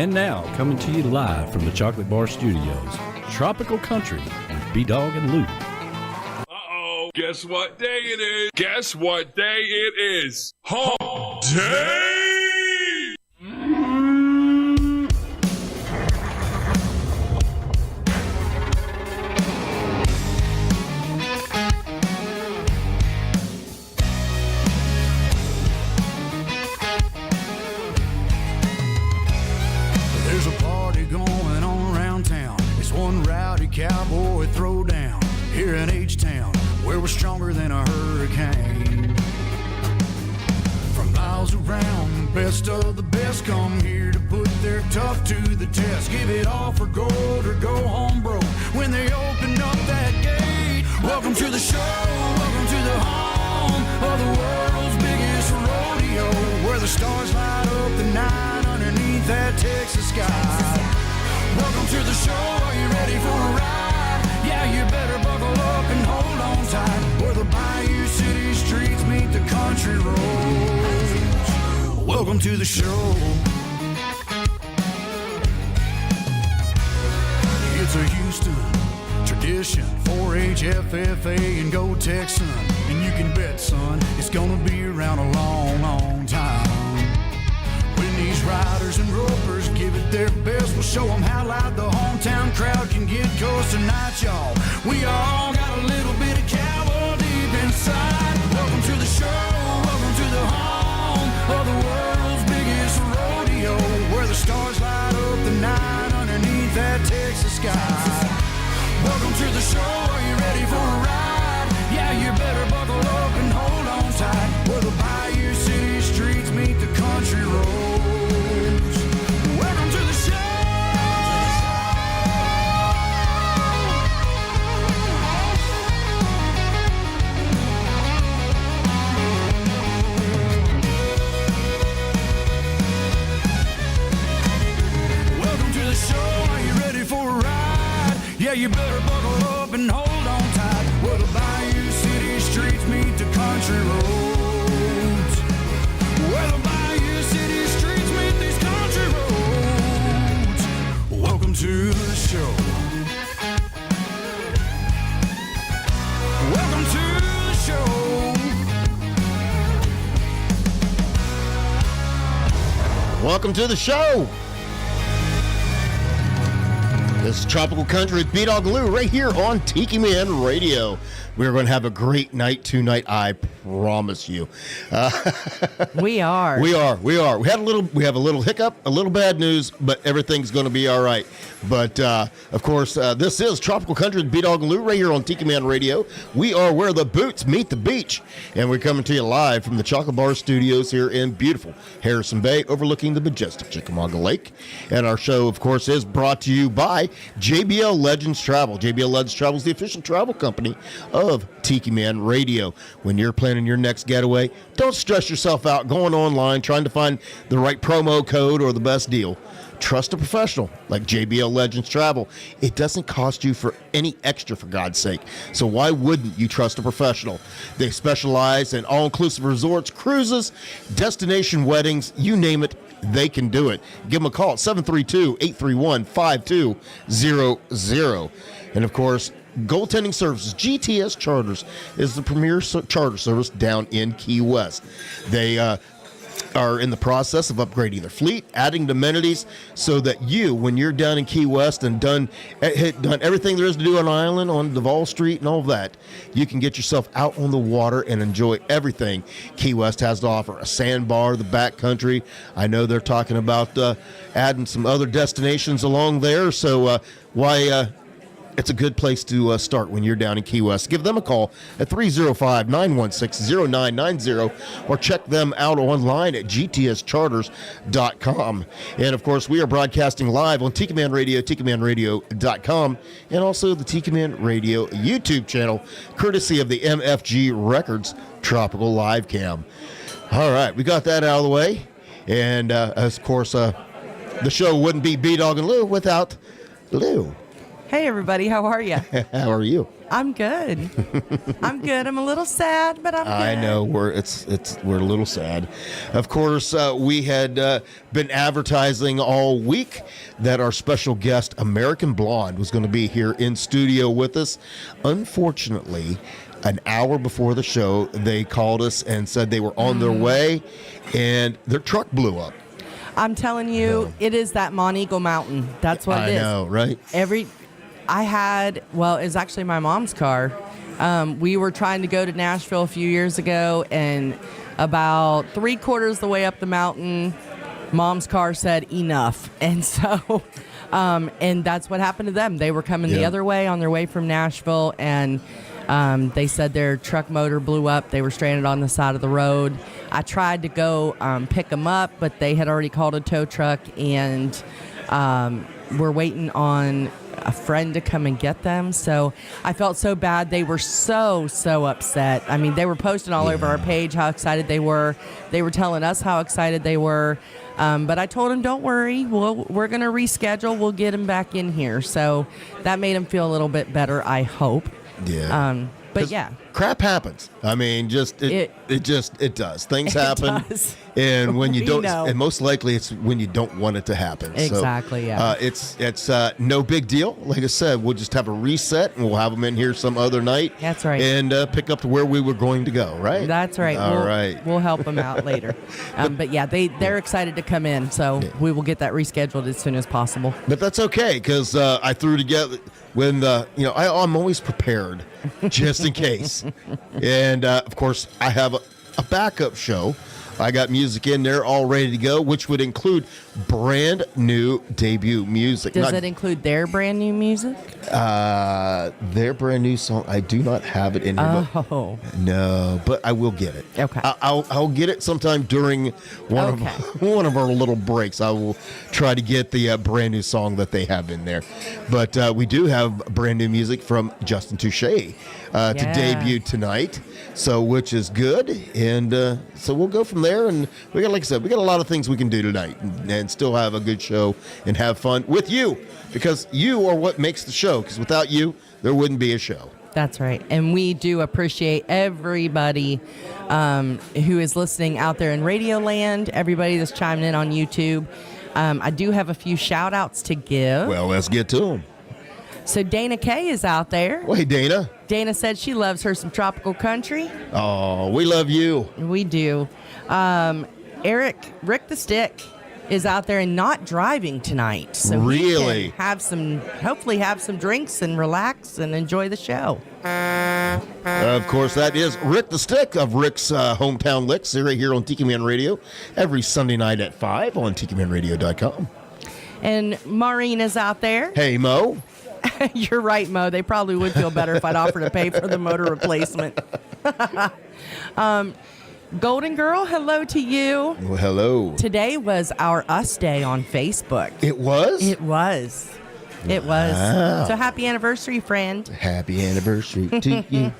And now, coming to you live from the Chocolate Bar Studios, Tropical Country with B-Dawg and Lou. Uh-oh, guess what day it is? Guess what day it is? Hump Day! Cowboy throwdown here in H-Town, where we're stronger than a hurricane. From miles around, best of the best come here to put their tough to the test. Give it all for gold or go home broke when they open up that gate. Welcome to the show, welcome to the home of the world's biggest rodeo, where the stars light up the night underneath that Texas sky. Welcome to the show, are you ready for a ride? Yeah, you better buckle up and hold on tight, where the Bayou City streets meet the country roads. Welcome to the show. It's a Houston tradition, 4-H, FFA, and Go Texan. And you can bet, son, it's gonna be around a long, long time. When these riders and ropers give it their best, we'll show them how loud the hometown crowd can get. Cause tonight, y'all, we all got a little bit of cowboy deep inside. Welcome to the show, welcome to the home of the world's biggest rodeo, where the stars light up the night underneath that Texas sky. Welcome to the show, are you ready for a ride? Yeah, you better buckle up and hold on tight, where the Bayou City streets meet the country roads. Welcome to the show. Welcome to the show, are you ready for a ride? Yeah, you better buckle up and hold on tight, where the Bayou City streets meet the country roads. Where the Bayou City streets meet these country roads. Welcome to the show. Welcome to the show. Welcome to the show. This is Tropical Country with B-Dawg and Lou right here on Tiki Man Radio. We're going to have a great night tonight, I promise you. We are. We have a little hiccup, a little bad news, but everything's going to be all right. But of course, this is Tropical Country with B-Dawg and Lou right here on Tiki Man Radio. We are where the boots meet the beach, and we're coming to you live from the Chocolate Bar Studios here in beautiful Harrison Bay, overlooking the majestic Chickamauga Lake. And our show, of course, is brought to you by JBL Legends Travel. JBL Legends Travel is the official travel company of Tiki Man Radio. When you're planning your next getaway, don't stress yourself out going online trying to find the right promo code or the best deal. Trust a professional like JBL Legends Travel. It doesn't cost you for any extra, for God's sake. So why wouldn't you trust a professional? They specialize in all-inclusive resorts, cruises, destination weddings, you name it, they can do it. Give them a call at 732-831-5200. And of course, Goaltending Services, GTS Charters, is the premier charter service down in Key West. They are in the process of upgrading their fleet, adding amenities, so that you, when you're down in Key West and done everything there is to do on the island, on Duval Street and all of that, you can get yourself out on the water and enjoy everything Key West has to offer. A sandbar, the backcountry. I know they're talking about adding some other destinations along there, so it's a good place to start when you're down in Key West. Give them a call at 305-916-0990 or check them out online at gtscharters.com. And, of course, we are broadcasting live on Tiki Man Radio, tikimanradio.com, and also the Tiki Man Radio YouTube channel, courtesy of the MFG Records Tropical Live Cam. All right, we got that out of the way. And, of course, the show wouldn't be B-Dawg and Lou without Lou. Hey, everybody. How are you? How are you? I'm good. I'm good. I'm a little sad, but I'm good. I know we're a little sad. Of course, we had been advertising all week that our special guest, American Blonde, was going to be here in studio with us. Unfortunately, an hour before the show, they called us and said they were on their way, and their truck blew up. I'm telling you, it is that Monteagle Mountain. That's what it is. I know, right? It was actually my mom's car. We were trying to go to Nashville a few years ago, and about 3/4 the way up the mountain, Mom's car said enough. And so, and that's what happened to them. They were coming the other way on their way from Nashville, and they said their truck motor blew up. They were stranded on the side of the road. I tried to go pick them up, but they had already called a tow truck, and we're waiting on a friend to come and get them. So I felt so bad. They were so upset. I mean, they were posting all over our page how excited they were. They were telling us how excited they were. But I told them, don't worry. We're going to reschedule. We'll get them back in here. So that made them feel a little bit better, I hope. Yeah. But yeah. Crap happens. I mean, it does. Things happen. Does. And when you don't, know. and most likely it's when you don't want it to happen. Exactly, so, yeah. It's no big deal. Like I said, we'll just have a reset, and we'll have them in here some other night. That's right. And pick up to where we were going to go, right? That's right. All right. We'll help them out later. But yeah, they're excited to come in, so we will get that rescheduled as soon as possible. But that's okay, because I threw together when I'm always prepared just in case. And of course, I have a backup show. I got music in there all ready to go, which would include brand new debut music. Does it include their brand new music? Their brand new song. I do not have it in here. Oh. No, but I will get it. Okay. I'll get it sometime during one of our little breaks. I will try to get the brand new song that they have in there. But we do have brand new music from Justin Touche to debut tonight, so which is good. And so we'll go from there. And we got, like I said, we got a lot of things we can do tonight and still have a good show and have fun with you, because you are what makes the show. Because without you, there wouldn't be a show. That's right. And we do appreciate everybody who is listening out there in Radio Land, everybody that's chiming in on YouTube. I do have a few shout outs to give. Well, let's get to them. So Dana Kay is out there. Well, hey, Dana. Dana said she loves her some tropical country. Oh, we love you. We do. Rick the Stick is out there and not driving tonight. So really? He can hopefully have some drinks and relax and enjoy the show. Of course, that is Rick the Stick of Rick's Hometown Licks right here on Tiki Man Radio every Sunday night at 5 on TikiManRadio.com. And Maureen is out there. Hey, Mo. You're right, Mo. They probably would feel better if I'd offer to pay for the motor replacement. Golden Girl, hello to you. Well, hello. Today was our Us Day on Facebook. It was? It was. It was. So happy anniversary, friend. Happy anniversary to you.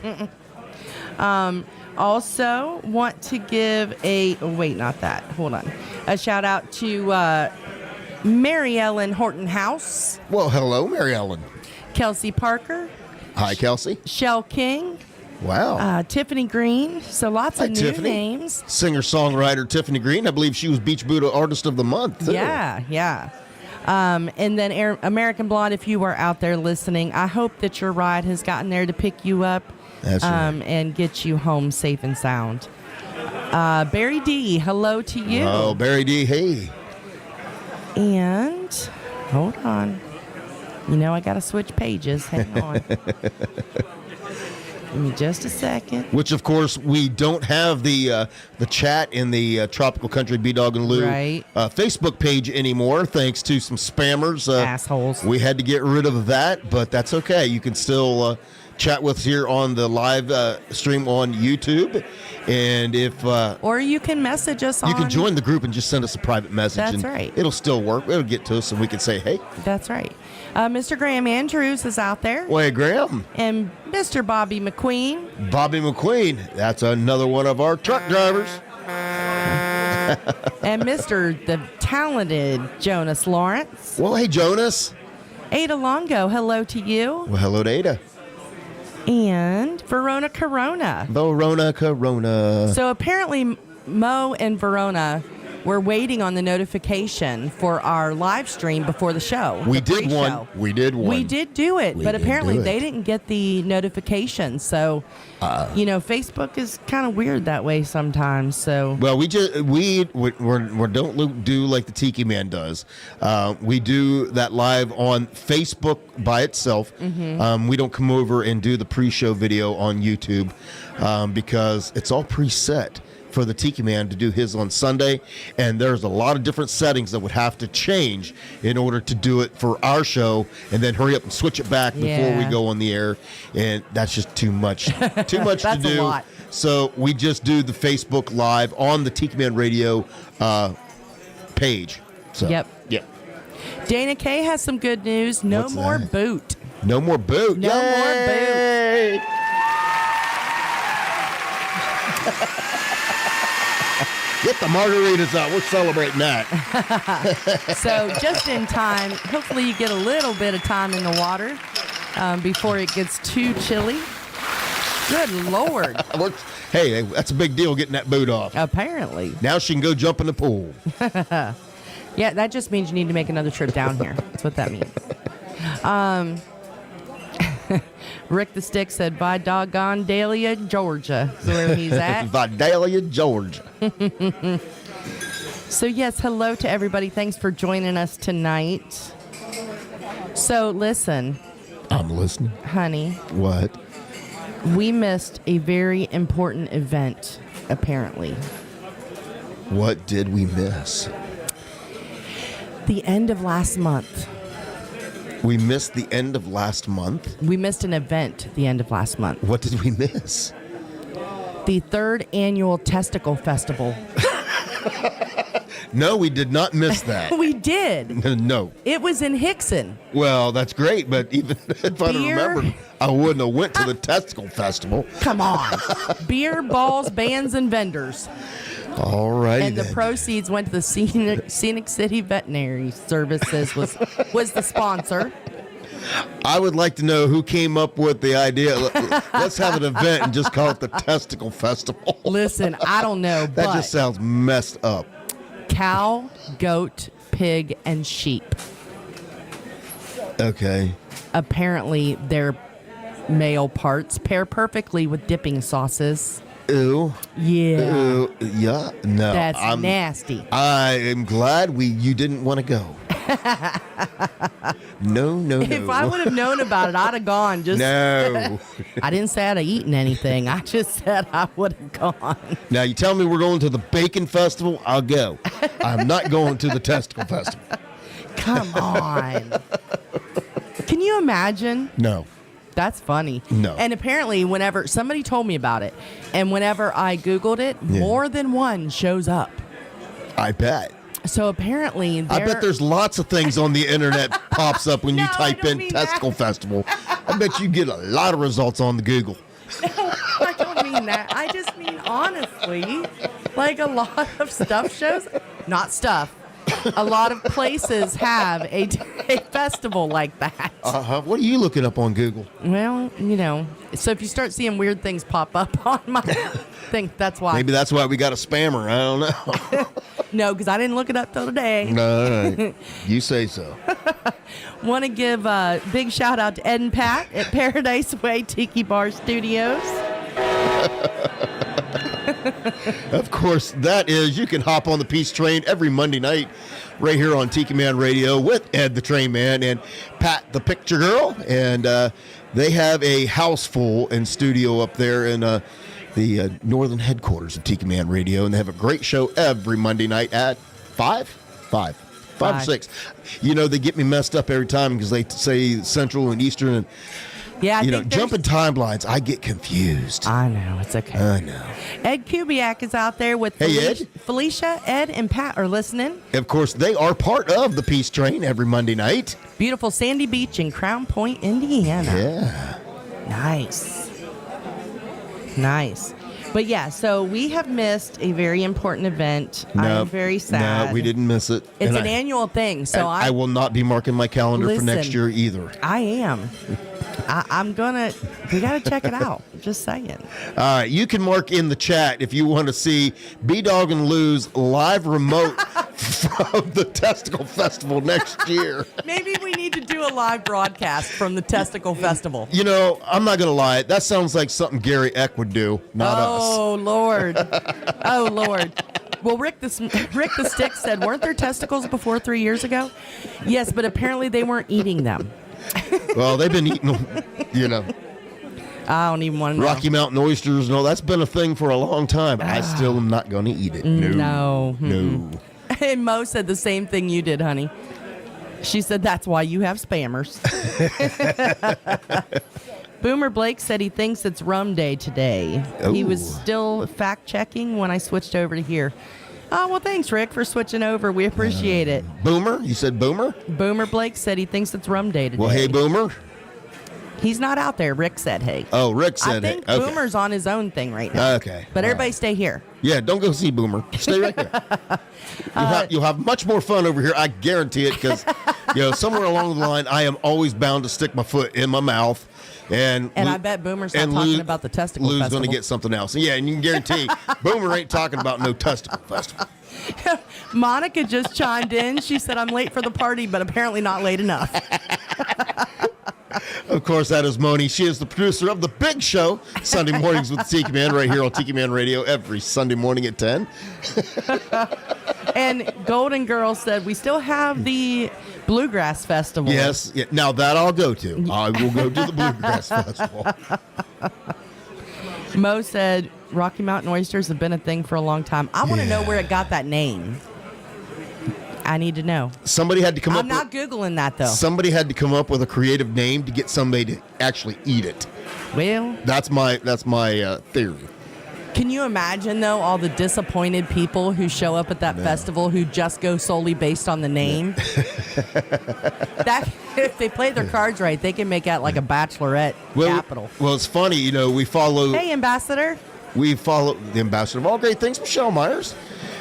Also want to give a shout out to Mary Ellen Horton House. Well, hello, Mary Ellen. Kelsey Parker. Hi, Kelsey. Shell King. Wow. Tiffany Green. So lots of new Tiffany. names. Singer-songwriter Tiffany Green. I believe she was Beach Buddha Artist of the Month, too. Yeah. And then American Blonde, if you are out there listening, I hope that your ride has gotten there to pick you up. That's right. And get you home safe and sound. Barry D, hello to you. Oh, Barry D, hey. And hold on. I got to switch pages. Hang on. Give me just a second. Which, of course, we don't have the chat in the Tropical Country B-Dawg and Lou Facebook page anymore, thanks to some spammers. Assholes. We had to get rid of that, but that's okay. You can still chat with us here on the live stream on YouTube. And if or you can message us you can join the group and just send us a private message. That's and right. It'll still work. It'll get to us and we can say, hey. That's right. Mr. Graham Andrews is out there. Well, hey, Graham. And Mr. Bobby McQueen. Bobby McQueen. That's another one of our truck drivers. And Mr. the talented Jonas Lawrence. Well, hey, Jonas. Ada Longo, hello to you. Well, hello to Ada. And Verona Corona. Corona. So apparently Mo and Verona were waiting on the notification for our live stream before the show. We did one. We did do it, but apparently do it. they didn't get the notification. So, Facebook is kind of weird that way sometimes. So, well, we don't do like the Tiki Man does. We do that live on Facebook by itself. Mm-hmm. We don't come over and do the pre-show video on YouTube because it's all preset for the Tiki Man to do his on Sunday, and there's a lot of different settings that would have to change in order to do it for our show, and then hurry up and switch it back before we go on the air, and that's just too much to do. A lot. So we just do the Facebook Live on the Tiki Man Radio page. So, Yep. Dana Kay has some good news. No What's more that? boot. No more boot. No more boot. Get the margaritas out. We're celebrating that. So just in time, hopefully you get a little bit of time in the water before it gets too chilly. Good Lord. Hey, that's a big deal getting that boot off. Apparently. Now she can go jump in the pool. Yeah, that just means you need to make another trip down here. That's what that means. Rick the Stick said, by doggone Dahlia, Georgia. Is where he's at. Vidalia, Georgia. So, yes, hello to everybody. Thanks for joining us tonight. So, listen. I'm listening. Honey. What? We missed a very important event, apparently. What did we miss? The end of last month. We missed the end of last month? We missed an event the end of last month. What did we miss? The 3rd annual Testicle Festival. No, we did not miss that. We did. No. It was in Hickson. Well, that's great, but even if I'd Beer? remembered, I wouldn't have went to the Testicle Festival. Come on. Beer, balls, bands, and vendors. All right. And the proceeds went to the Scenic City Veterinary Services was the sponsor. I would like to know who came up with the idea. Let's have an event and just call it the Testicle Festival. Listen, I don't know, That but just sounds messed up. cow, goat, pig, and sheep. Okay. Apparently, their male parts pair perfectly with dipping sauces. Ew. Yeah. Ew. Yeah. No. That's nasty. I am glad you didn't want to go. No. If I would have known about it, I'd have gone. No. I didn't say I'd have eaten anything. I just said I would have gone. Now, you tell me we're going to the Bacon Festival, I'll go. I'm not going to the Testicle Festival. Come on. Can you imagine? No. That's funny. No. And apparently, whenever somebody told me about it, and whenever I Googled it, more than one shows up. I bet. So apparently, I bet there's lots of things on the internet pops up when you No, I type don't in mean Testicle Festival. I bet you get a lot of results on the Google. I don't mean that. I just mean honestly, like a lot of stuff shows, not stuff. A lot of places have a festival like that. Uh-huh. What are you looking up on Google? Well, so if you start seeing weird things pop up on my thing, that's why. Maybe that's why we got a spammer. I don't know. No, because I didn't look it up till today. No, you say so. Want to give a big shout out to Ed and Pat at Paradise Way Tiki Bar Studios. Of course, that is, you can hop on the Peace Train every Monday night right here on Tiki Man Radio with Ed the Train Man and Pat the Picture Girl. And they have a house full in studio up there in the northern headquarters of Tiki Man Radio. And they have a great show every Monday night at 5 or 6. They get me messed up every time because they say Central and Eastern and Yeah, jumping timelines, I get confused. I know, it's okay. I know. Ed Kubiak is out there with Ed. Felicia, Ed, and Pat are listening. Of course, they are part of the Peace Train every Monday night. Beautiful Sandy Beach in Crown Point, Indiana. Yeah. Nice. But yeah, so we have missed a very important event. I am very sad. No, we didn't miss it. It's an annual thing, so I will not be marking my calendar for next year either. I am. I'm gonna. We gotta check it out. Just saying. All right, you can mark in the chat if you want to see B-Dawg and Lou's live remote from the Testicle Festival next year. Maybe we need to do a live broadcast from the Testicle Festival. You know, I'm not gonna lie. That sounds like something Gary Eck would do, not us. Oh Lord. Oh Lord. Well, Rick the Stick said, weren't there testicles before 3 years ago? Yes, but apparently they weren't eating them. Well, they've been eating, you know. I don't even want to know. Rocky Mountain oysters, no, that's been a thing for a long time. I still am not going to eat it. No. And Mo said the same thing you did, honey. She said that's why you have spammers. Boomer Blake said he thinks it's rum day today. Ooh. He was still fact-checking when I switched over to here. Oh, well, thanks, Rick, for switching over. We appreciate it. Boomer? You said Boomer? Boomer Blake said he thinks it's rum day today. Well, hey, Boomer. He's not out there. Rick said, hey. Oh, Rick said, I think hey. Okay. Boomer's on his own thing right now. Okay. But everybody stay here. Yeah, don't go see Boomer. Stay right there. You'll have much more fun over here. I guarantee it, because somewhere along the line, I am always bound to stick my foot in my mouth. And I bet Boomer's not talking about the Testicle Lou's Festival. going to get something else. Yeah, and you can guarantee Boomer ain't talking about no Testicle Festival. Monica just chimed in. She said, I'm late for the party, but apparently not late enough. Of course, that is Moni. She is the producer of The Big Show, Sunday mornings with Tiki Man, right here on Tiki Man Radio every Sunday morning at 10. And Golden Girl said, we still have the Bluegrass Festival. Yes. Yeah, now that I'll go to. I will go to the Bluegrass Festival. Mo said, Rocky Mountain oysters have been a thing for a long time. I want to know where it got that name. I need to know. Somebody had to come up. I'm not Googling that, though. Somebody had to come up with a creative name to get somebody to actually eat it. Well, that's my theory. Can you imagine, though, all the disappointed people who show up at that festival who just go solely based on the name? That if they play their cards right, they can make out like a bachelorette capital. Well, it's funny, we follow. Hey, Ambassador. We follow the ambassador of all great things, Michelle Myers.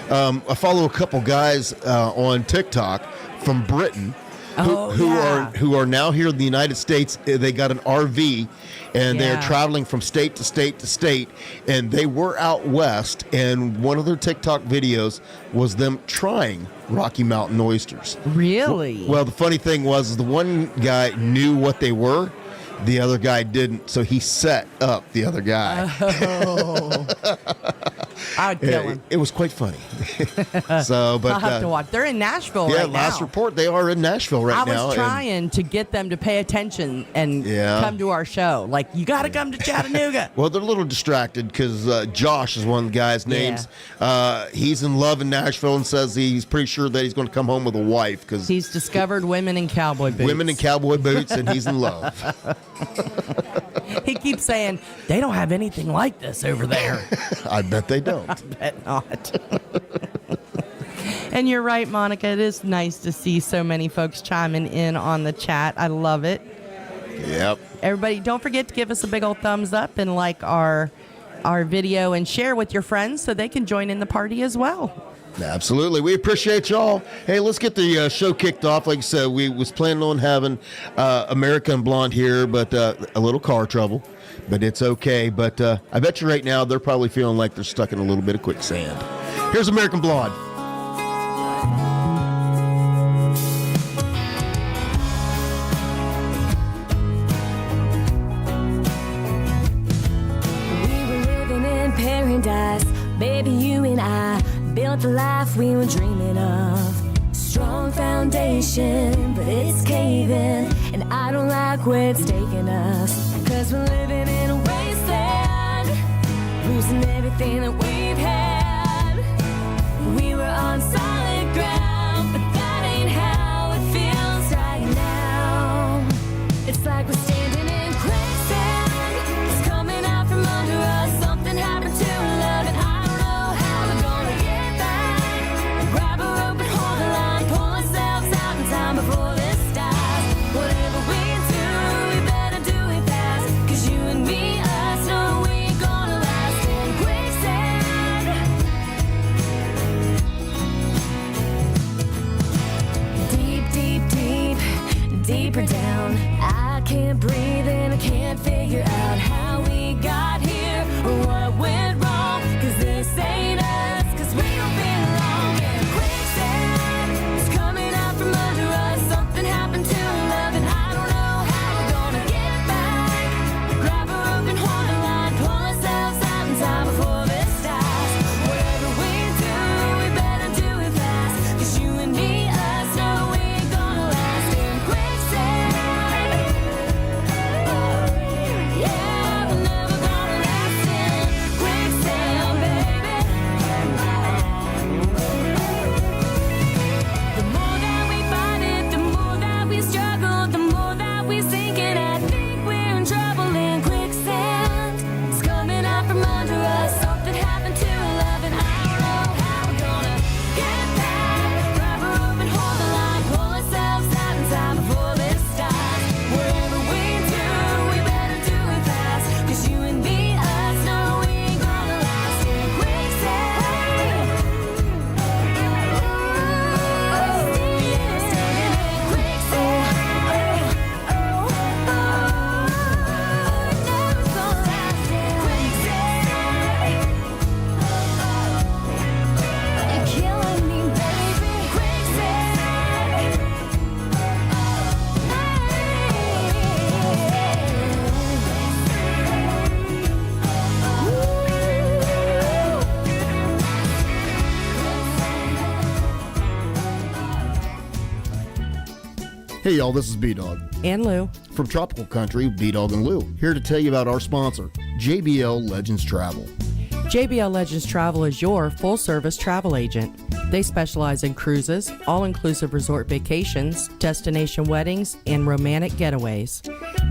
I follow a couple guys on TikTok from Britain who are now here in the United States. They got an RV, and they're traveling from state to state to state. And they were out west, and one of their TikTok videos was them trying Rocky Mountain oysters. Really? Well, the funny thing was the one guy knew what they were. The other guy didn't, so he set up the other guy. Oh. I would kill him. It was quite funny. But I'll have to watch. They're in Nashville right now. Yeah, last report, they are in Nashville right now. I was trying to get them to pay attention and come to our show. Like, you got to come to Chattanooga. Well, they're a little distracted because Josh is one of the guys' names. He's in love in Nashville and says he's pretty sure that he's going to come home with a wife because he's discovered women in cowboy boots. Women in cowboy boots, and he's in love. He keeps saying, they don't have anything like this over there. I bet they don't. I bet not. And you're right, Monica. It is nice to see so many folks chiming in on the chat. I love it. Yep. Everybody, don't forget to give us a big old thumbs up and like our video and share with your friends so they can join in the party as well. Absolutely. We appreciate y'all. Hey, let's get the show kicked off. Like I said, we was planning on having American Blonde here, but a little car trouble. But it's okay. But I bet you right now they're probably feeling like they're stuck in a little bit of quicksand. Here's American Blonde. We were living in paradise, baby, you and I. Built the life we were dreaming of. Strong foundation, but it's caving. And I don't like where it's taking us. Cause we're living in a wasteland, losing everything that we've had. We were on solid ground, but that ain't how it feels right now. It's like we're standing in quicksand. It's coming out from under us. Something happened to our love, and I don't know how we're gonna get back. Grab a rope and hold the line, pull ourselves out in time before this dies. Whatever we do, we better do it fast. Cause you and me, us, know we ain't gonna last in quicksand. deeper down. I can't breathe and I can't figure out how we got here or what went wrong. Cause this ain't us, cause we don't belong. And quicksand is coming out from under us. Something happened to love and I don't know how we're gonna get back. Grab her up and hold the line, pull ourselves out in time before this starts. Whatever we do, we better do it fast. Cause you and me, us, no, we ain't gonna last in quicksand. Yeah, we're never gonna last in quicksand, baby. The more that we fight it, the more that we struggle, the more that we sink it. I think we're in trouble in quicksand. It's coming out from under us. Something happened to love and I don't know how we're gonna get back. Grab her up and hold the line, pull ourselves out in time before this starts. Whatever we do, we better do it fast. Cause you and me, us, no, we ain't gonna last in quicksand. Standing in quicksand. Never gonna last in quicksand. You're killing me, baby. Quicksand. Hey, y'all, this is B-Dawg. And Lou. From Tropical Country, B-Dawg and Lou, here to tell you about our sponsor, JBL Legends Travel. JBL Legends Travel is your full-service travel agent. They specialize in cruises, all-inclusive resort vacations, destination weddings, and romantic getaways.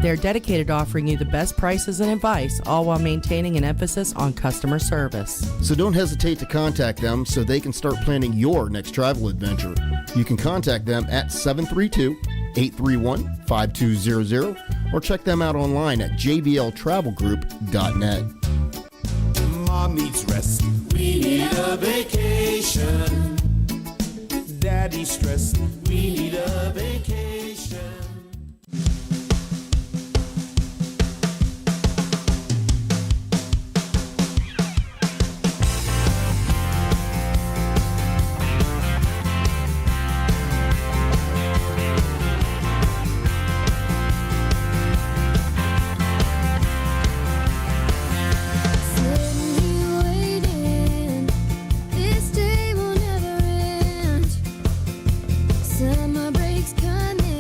They're dedicated to offering you the best prices and advice, all while maintaining an emphasis on customer service. So don't hesitate to contact them so they can start planning your next travel adventure. You can contact them at 732-831-5200 or check them out online at jbltravelgroup.net. Mom needs rest. We need a vacation. Daddy's stressed. We need a vacation. Sitting waiting, this day will never end. Summer breaks coming.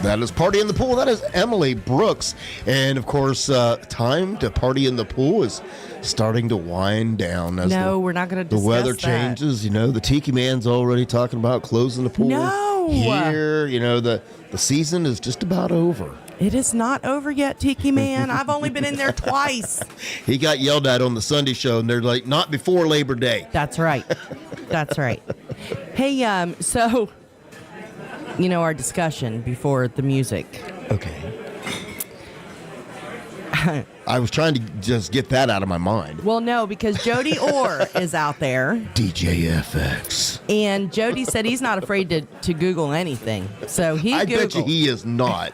That is Party in the Pool. That is Emily Brooks. And, of course, time to party in the pool is starting to wind down. As we're not going to discuss the weather that. changes. You know, the Tiki Man's already talking about closing the pool. No! Here, you know, the season is just about over. It is not over yet, Tiki Man. I've only been in there twice. He got yelled at on the Sunday show, and they're like, not before Labor Day. That's right. That's right. Hey, so, you know, our discussion before the music. Okay. I was trying to just get that out of my mind. Well, no, because Jody Orr is out there. DJ FX. And Jody said he's not afraid to Google anything. So he I Googled. bet you he is not.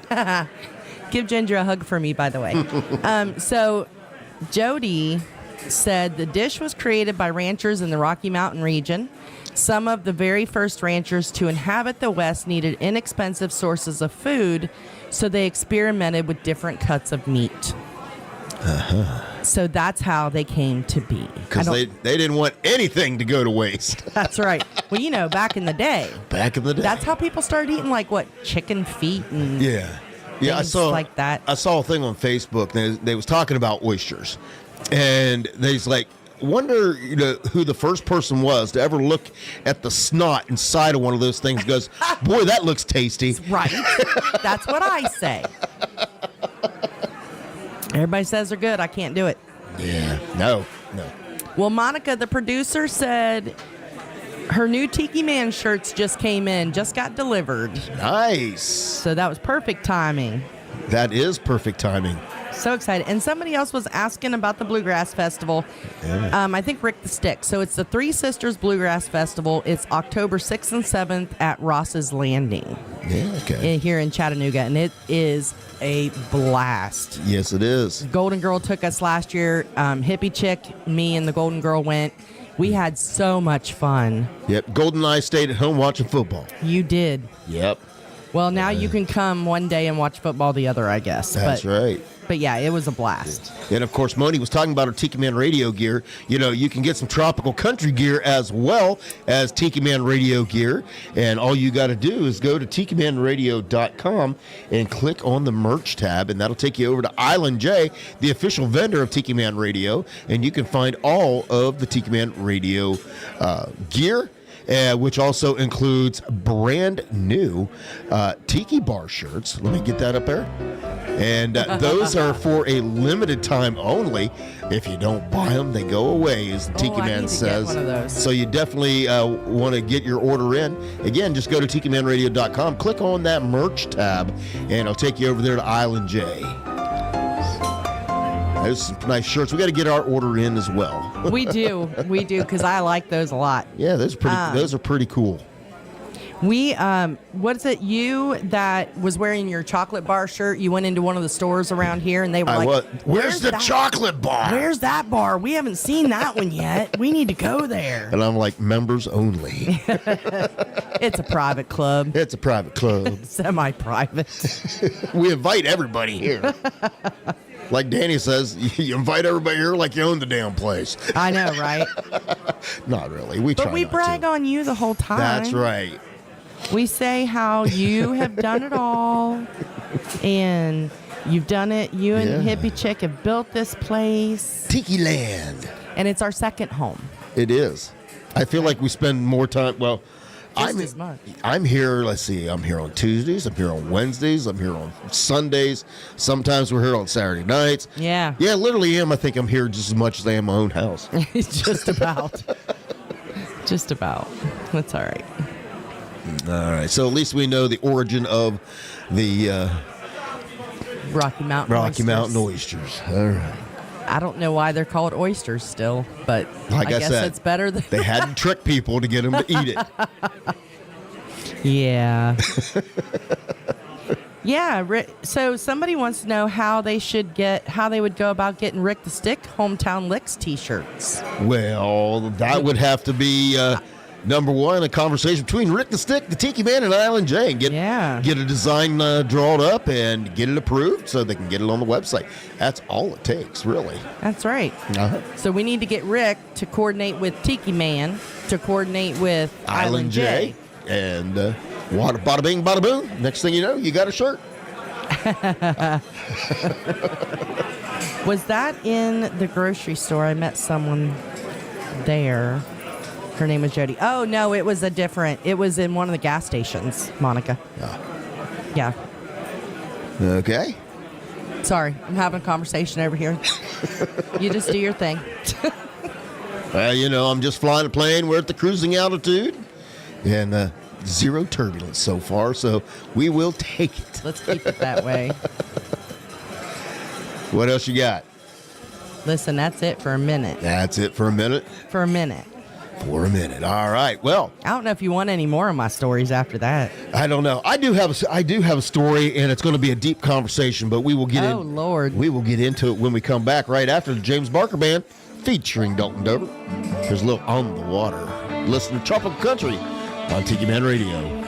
Give Ginger a hug for me, by the way. So Jody said the dish was created by ranchers in the Rocky Mountain region. Some of the very first ranchers to inhabit the West needed inexpensive sources of food, so they experimented with different cuts of meat. So that's how they came to be. Because they didn't want anything to go to waste. That's right. Well, you know, back in the day. Back in the day. That's how people started eating, like, what, chicken feet and I saw like that. I saw a thing on Facebook. They was talking about oysters, and they's like, wonder, you know, who the first person was to ever look at the snot inside of one of those things. And goes, boy, that looks tasty. Right. That's what I say. Everybody says they're good. I can't do it. Yeah. No. Well, Monica, the producer, said her new Tiki Man shirts just came in, just got delivered. Nice. So that was perfect timing. That is perfect timing. So excited. And somebody else was asking about the Bluegrass Festival. Yeah. I think Rick the Stick. So it's the Three Sisters Bluegrass Festival. It's October 6th and 7th at Ross's Landing. Yeah, okay. Here in Chattanooga. And it is a blast. Yes, it is. Golden Girl took us last year. Hippie Chick, me and the Golden Girl went. We had so much fun. Yep. Golden and I stayed at home watching football. You did. Yep. Well, now you can come one day and watch football the other, I guess. That's right. But yeah, it was a blast. And of course, Moni was talking about her Tiki Man Radio gear. You know, you can get some tropical country gear as well as Tiki Man Radio gear. And all you got to do is go to TikiManRadio.com and click on the merch tab. And that'll take you over to Island J, the official vendor of Tiki Man Radio. And you can find all of the Tiki Man Radio gear. Which also includes brand new Tiki Bar shirts. Let me get that up there. And those are for a limited time only. If you don't buy them, they go away, as the Tiki Man says. Get one of those. So you definitely want to get your order in. Again, just go to TikiManRadio.com, click on that merch tab, and it'll take you over there to Island J. There's some nice shirts. We got to get our order in as well. We do, because I like those a lot. Yeah, those are pretty cool. We, what is it? You that was wearing your chocolate bar shirt. You went into one of the stores around here, and they were like, "Where's the chocolate bar? Where's that bar? We haven't seen that one yet. We need to go there." And I'm like, members only. It's a private club. It's a private club. Semi-private. We invite everybody here. Like Danny says, you invite everybody here like you own the damn place. I know, right? Not really. We try But we not brag to. on you the whole time. That's right. We say how you have done it all, and you've done it. You and Hippie Chick have built this place. Tiki Land. And it's our second home. It is. I feel like we spend more time, well, As much. I'm here, let's see, I'm here on Tuesdays, I'm here on Wednesdays, I'm here on Sundays. Sometimes we're here on Saturday nights. Yeah. Yeah, literally I think I'm here just as much as I am in my own house. Just about. Just about. That's all right. All right, so at least we know the origin of the Rocky Mountain oysters. All right. I don't know why they're called oysters still, but Like I guess said, it's better than they had to trick people to get them to eat it. Yeah. Yeah. So somebody wants to know how they would go about getting Rick the Stick Hometown Licks t-shirts. Well, that would have to be number one, a conversation between Rick the Stick, the Tiki Man, and Island J, and get a design drawn up and get it approved so they can get it on the website. That's all it takes, really. That's right. Uh-huh. So we need to get Rick to coordinate with Tiki Man to coordinate with Island J. And Bada bing, bada boom. Next thing you know, you got a shirt. Was that in the grocery store? I met someone there. Her name was Jody. Oh, no, it was it was in one of the gas stations, Monica. Yeah. Okay. Sorry, I'm having a conversation over here. You just do your thing. I'm just flying a plane. We're at the cruising altitude. And zero turbulence so far, so we will take it. Let's keep it that way. What else you got? Listen, that's it for a minute. That's it for a minute? For a minute. For a minute. All right. Well, I don't know if you want any more of my stories after that. I don't know. I do have a story, and it's going to be a deep conversation, but we will get Oh, Lord. We will get into it when we come back right after the James Barker Band featuring Dalton Dover. Here's a little On the Water. Listen to Tropical Country on Tiki Man Radio.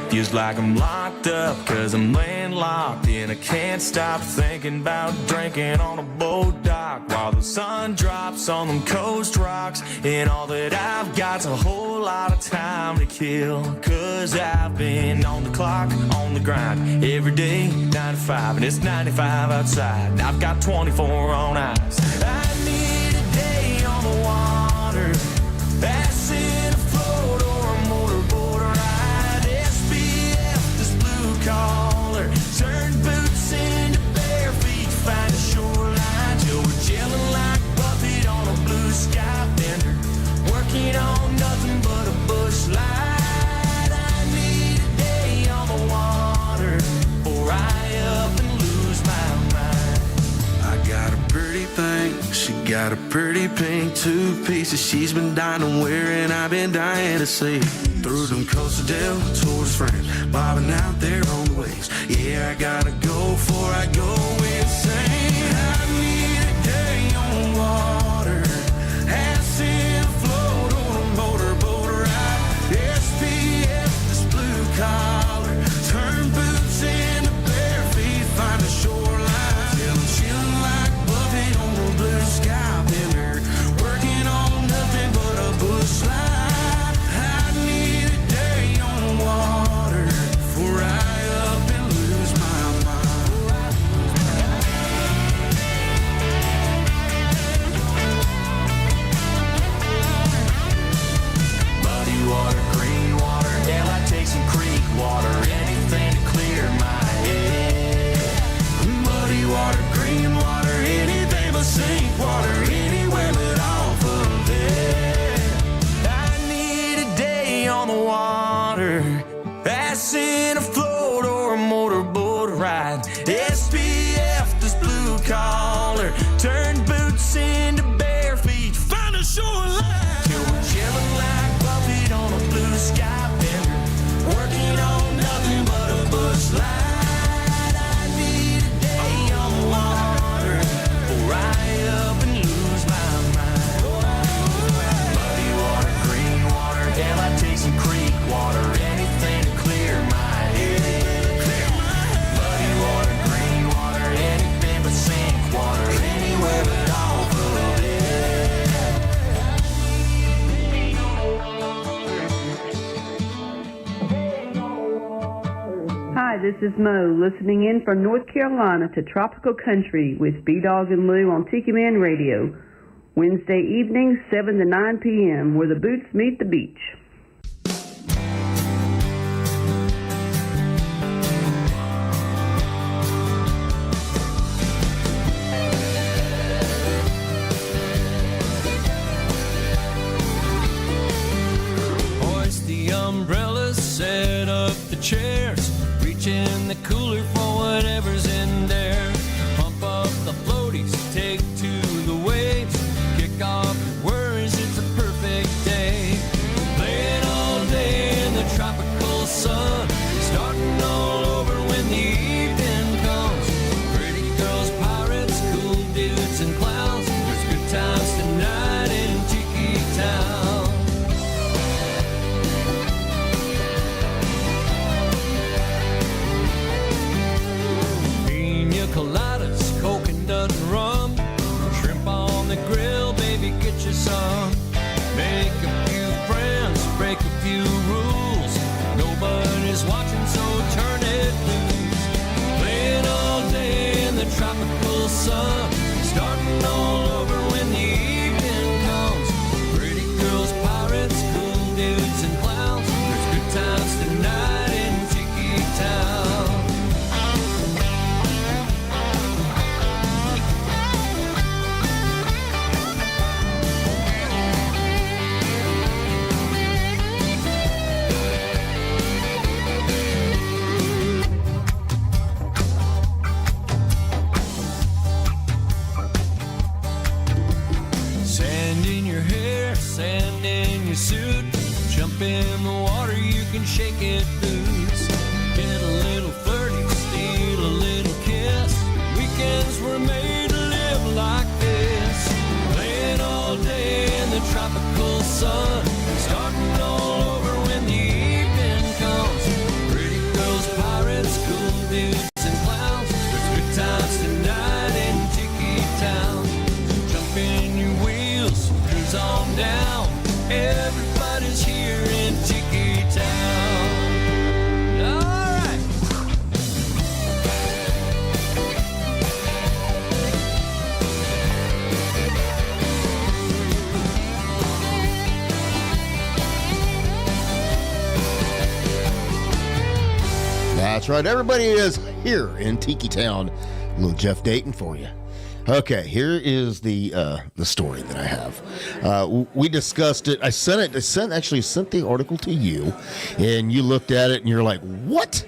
Feels like I'm locked up, cause I'm landlocked, and I can't stop thinking about drinking on a boat dock while the sun drops on them coast rocks. And all that I've got's a whole lot of time to kill, cause I've been on the clock, on the grind, every day, 9 to 5, and it's 95 outside, and I've got 24 on ice. I need a day on the water, that's in a float or a motorboat ride. SBF, this blue collar, turn boots into bare feet, find a shoreline till we're chilling like Buffett on a blue sky bender, working on nothing but a bush light. I need a day on the water before I up and lose my mind. I got a pretty thing, she got a pretty pink two-piece that she's been dying to wear, and I've been dying to see. Through them coastal Del towards France, bobbing out there on the waves. Yeah, I gotta go before I go insane. I need a day on the water, ass in a float or a motorboat ride. SPF, this blue collar, turn boots into bare feet, find a shoreline till I'm chilling like Buffett on the blue sky bender, working on nothing but a bush light. I need a day on the water before I up and lose my mind. Muddy water, green water, hell I take some creek water, anything to clear my head. Muddy water, green water, anything but sink water, anywhere but off of it. I need a day on the water, that's in a float or a motorboat ride. SPF, this blue collar, turn boots into bare feet, find a shoreline till we're chilling like Buffett on a blue sky bender, working on nothing but a bush light. I need a day on the water before I up and lose my mind. Muddy water, green water, hell I take some creek water, anything to clear my head. Muddy water, green water, anything but sink water, anywhere but off of it. Hi, this is Mo, listening in from North Carolina to Tropical Country with B-Dawg and Lou on Tiki Man Radio. Wednesday evenings, 7 to 9 p.m., where the boots meet the beach. Hoist the umbrellas, set up the chairs, reach in the cooler for whatever's in there. Pump up the floaties, take to the waves, kick off your worries, it's a perfect day. Playing all day in the tropical sun, starting all over when the evening comes. Pretty girls, pirates, cool dudes and clowns, there's good times tonight in Tiki Town. shake it loose. Get a little flirty, steal a little kiss. Weekends were made to live like this. Playing all day in the tropical sun. Starting all over when the evening comes. Pretty girls, pirates, cool dudes and clowns. There's good times tonight in Tiki Town. Jump in your wheels, cruise on down. Everybody's here in Tiki Town. All right. That's right. Everybody is here in Tiki Town. Little Jeff Dayton for you. Okay, here is the story that I have. We discussed it. I sent the article to you, and you looked at it and you're like, "What?"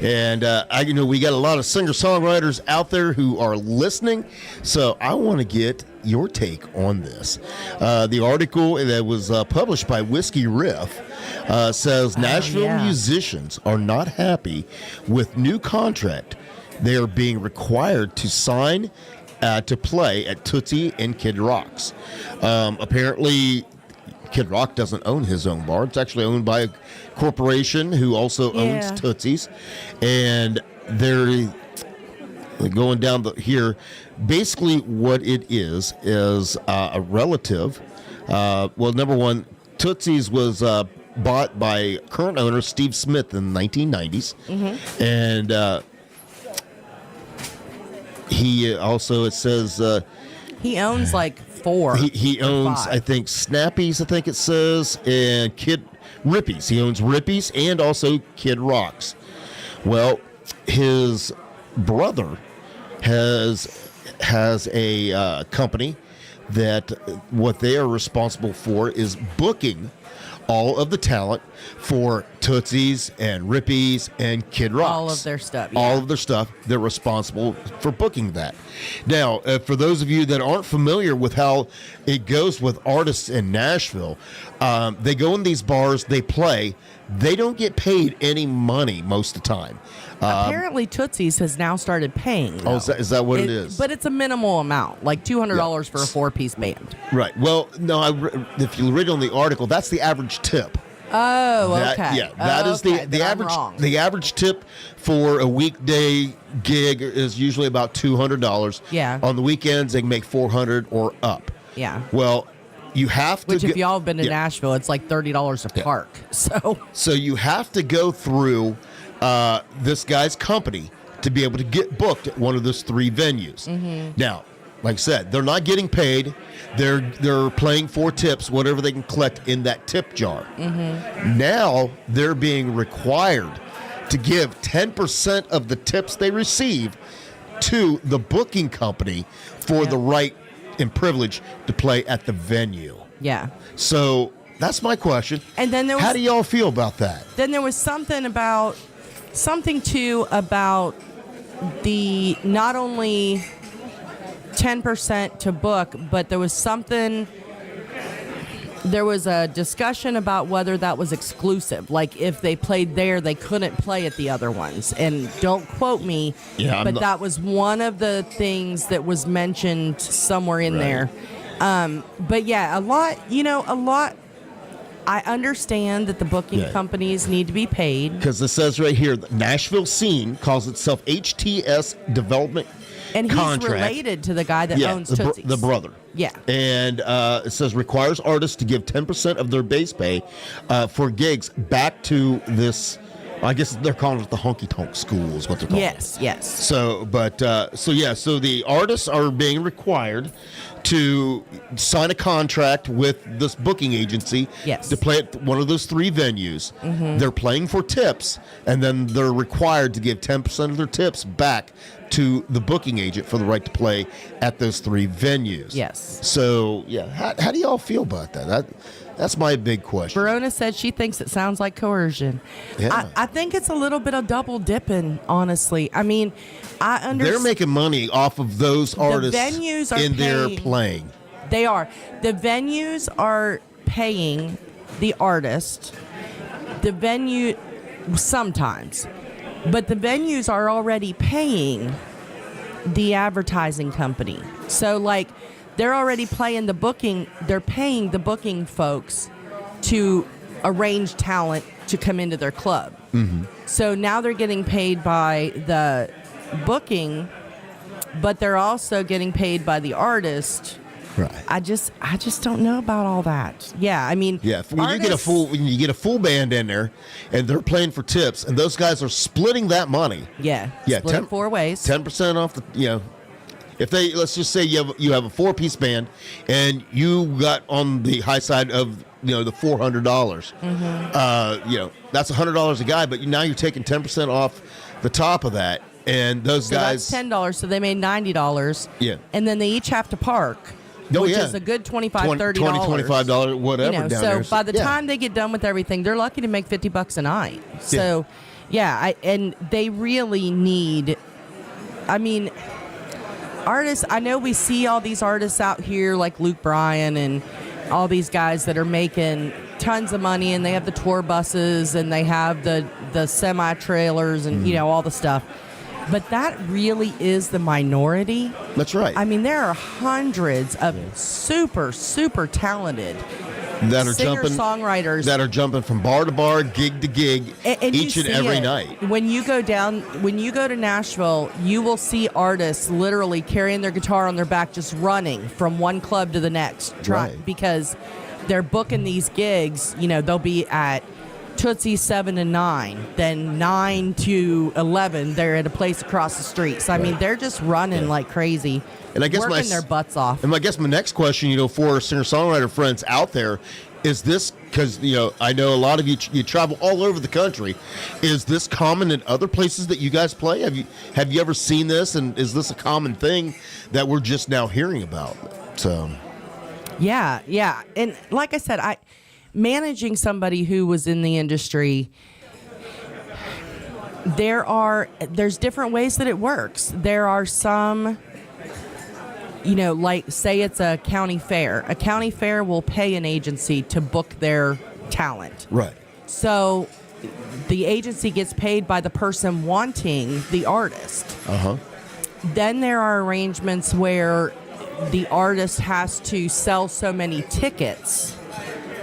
And we got a lot of singer-songwriters out there who are listening, so I want to get your take on this. The article that was published by Whiskey Riff says Nashville musicians are not happy with new contract. They are being required to sign to play at Tootsie and Kid Rock's. Apparently, Kid Rock doesn't own his own bar. It's actually owned by a corporation who also owns Tootsie's. And they're going down here. Basically, what it is a relative. Number one, Tootsie's was bought by current owner Steve Smith in the 1990s. Mm-hmm. And he also, it says... he owns like four. He owns, I think, Snappy's, I think it says, and Kid Rippies. He owns Rippies and also Kid Rock's. Well, his brother has a company that what they are responsible for is booking all of the talent for Tootsie's and Rippies and Kid Rock's. All of their stuff. All of their stuff. They're responsible for booking that. Now, for those of you that aren't familiar with how it goes with artists in Nashville, they go in these bars, they play. They don't get paid any money most of the time. Apparently, Tootsie's has now started paying. Though. Oh, is that what it is? But it's a minimal amount, like $200 for a four-piece band. Right. Well, no, if you read on the article, that's the average tip. Oh, okay. That is the average. The average tip for a weekday gig is usually about $200. Yeah. On the weekends, they can make $400 or up. Yeah. Well, you have to. Which, if y'all have been to Nashville, it's like $30 a park. So you have to go through this guy's company to be able to get booked at one of those three venues. Mm-hmm. Now, like I said, they're not getting paid. They're playing for tips, whatever they can collect in that tip jar. Mm-hmm. Now they're being required to give 10% of the tips they receive to the booking company for the right and privilege to play at the venue. Yeah. So that's my question. And then how do y'all feel about that? Then there was something too about the not only 10% to book, but there was a discussion about whether that was exclusive. Like, if they played there, they couldn't play at the other ones. And don't quote me, but that was one of the things that was mentioned somewhere in there. But yeah, a lot. I understand that the booking companies need to be paid. Because it says right here, the Nashville Scene calls itself HTS Development And he's contract. Related to the guy that owns Tootsie's. The brother. Yeah. And it says requires artists to give 10% of their base pay for gigs back to this. I guess they're calling it the honky tonk school is what they're calling it. Yes. So the artists are being required to sign a contract with this booking agency to play at one of those three venues. Mm-hmm. They're playing for tips, and then they're required to give 10% of their tips back to the booking agent for the right to play at those three venues. Yes. So, how do y'all feel about that? That's my big question. Verona said she thinks it sounds like coercion. Yeah. I think it's a little bit of double dipping, honestly. I mean, I understand. They're making money off of those artists venues are in their paying. playing. They are. The venues are paying the artist the venue, sometimes, but the venues are already paying the advertising company. So, like, they're already playing the booking, they're paying the booking folks to arrange talent to come into their club. Mm-hmm. So now they're getting paid by the booking, but they're also getting paid by the artist. Right. I just don't know about all that. Yeah, I mean, yeah. When you get a full band in there, and they're playing for tips, and those guys are splitting that money. Yeah. Split it 4 ways. 10% off the If they, let's just say you have a 4-piece band, and you got on the high side of the $400. Mm-hmm. That's $100 a guy, but now you're taking 10% off the top of that, and those guys. That's $10, so they made $90. Yeah. And then they each have to park. Which is a good $25, $30. $25, whatever. Down there. By the time they get done with everything, they're lucky to make $50 a night. So, and they really need. I mean, artists. I know we see all these artists out here like Luke Bryan and all these guys that are making tons of money, and they have the tour buses and they have the semi trailers and all the stuff. But that really is the minority. That's right. I mean, there are hundreds of super, super talented that are singer-songwriters that are jumping from bar to bar, gig to gig, and each and every night. When you go to Nashville, you will see artists literally carrying their guitar on their back, just running from one club to the next, because they're booking these gigs. They'll be at Tootsie 7 to 9, then 9 to 11. They're at a place across the street. So I mean, they're just running like crazy, and I guess working their butts off. And I guess my next question, for singer-songwriter friends out there, is this because I know a lot of you travel all over the country. Is this common in other places that you guys play? Have you ever seen this, and is this a common thing that we're just now hearing about? So, yeah, and like I said, managing somebody who was in the industry, there's different ways that it works. There are some, like say it's a county fair. A county fair will pay an agency to book their talent. Right. So the agency gets paid by the person wanting the artist. Uh-huh. Then there are arrangements where the artist has to sell so many tickets.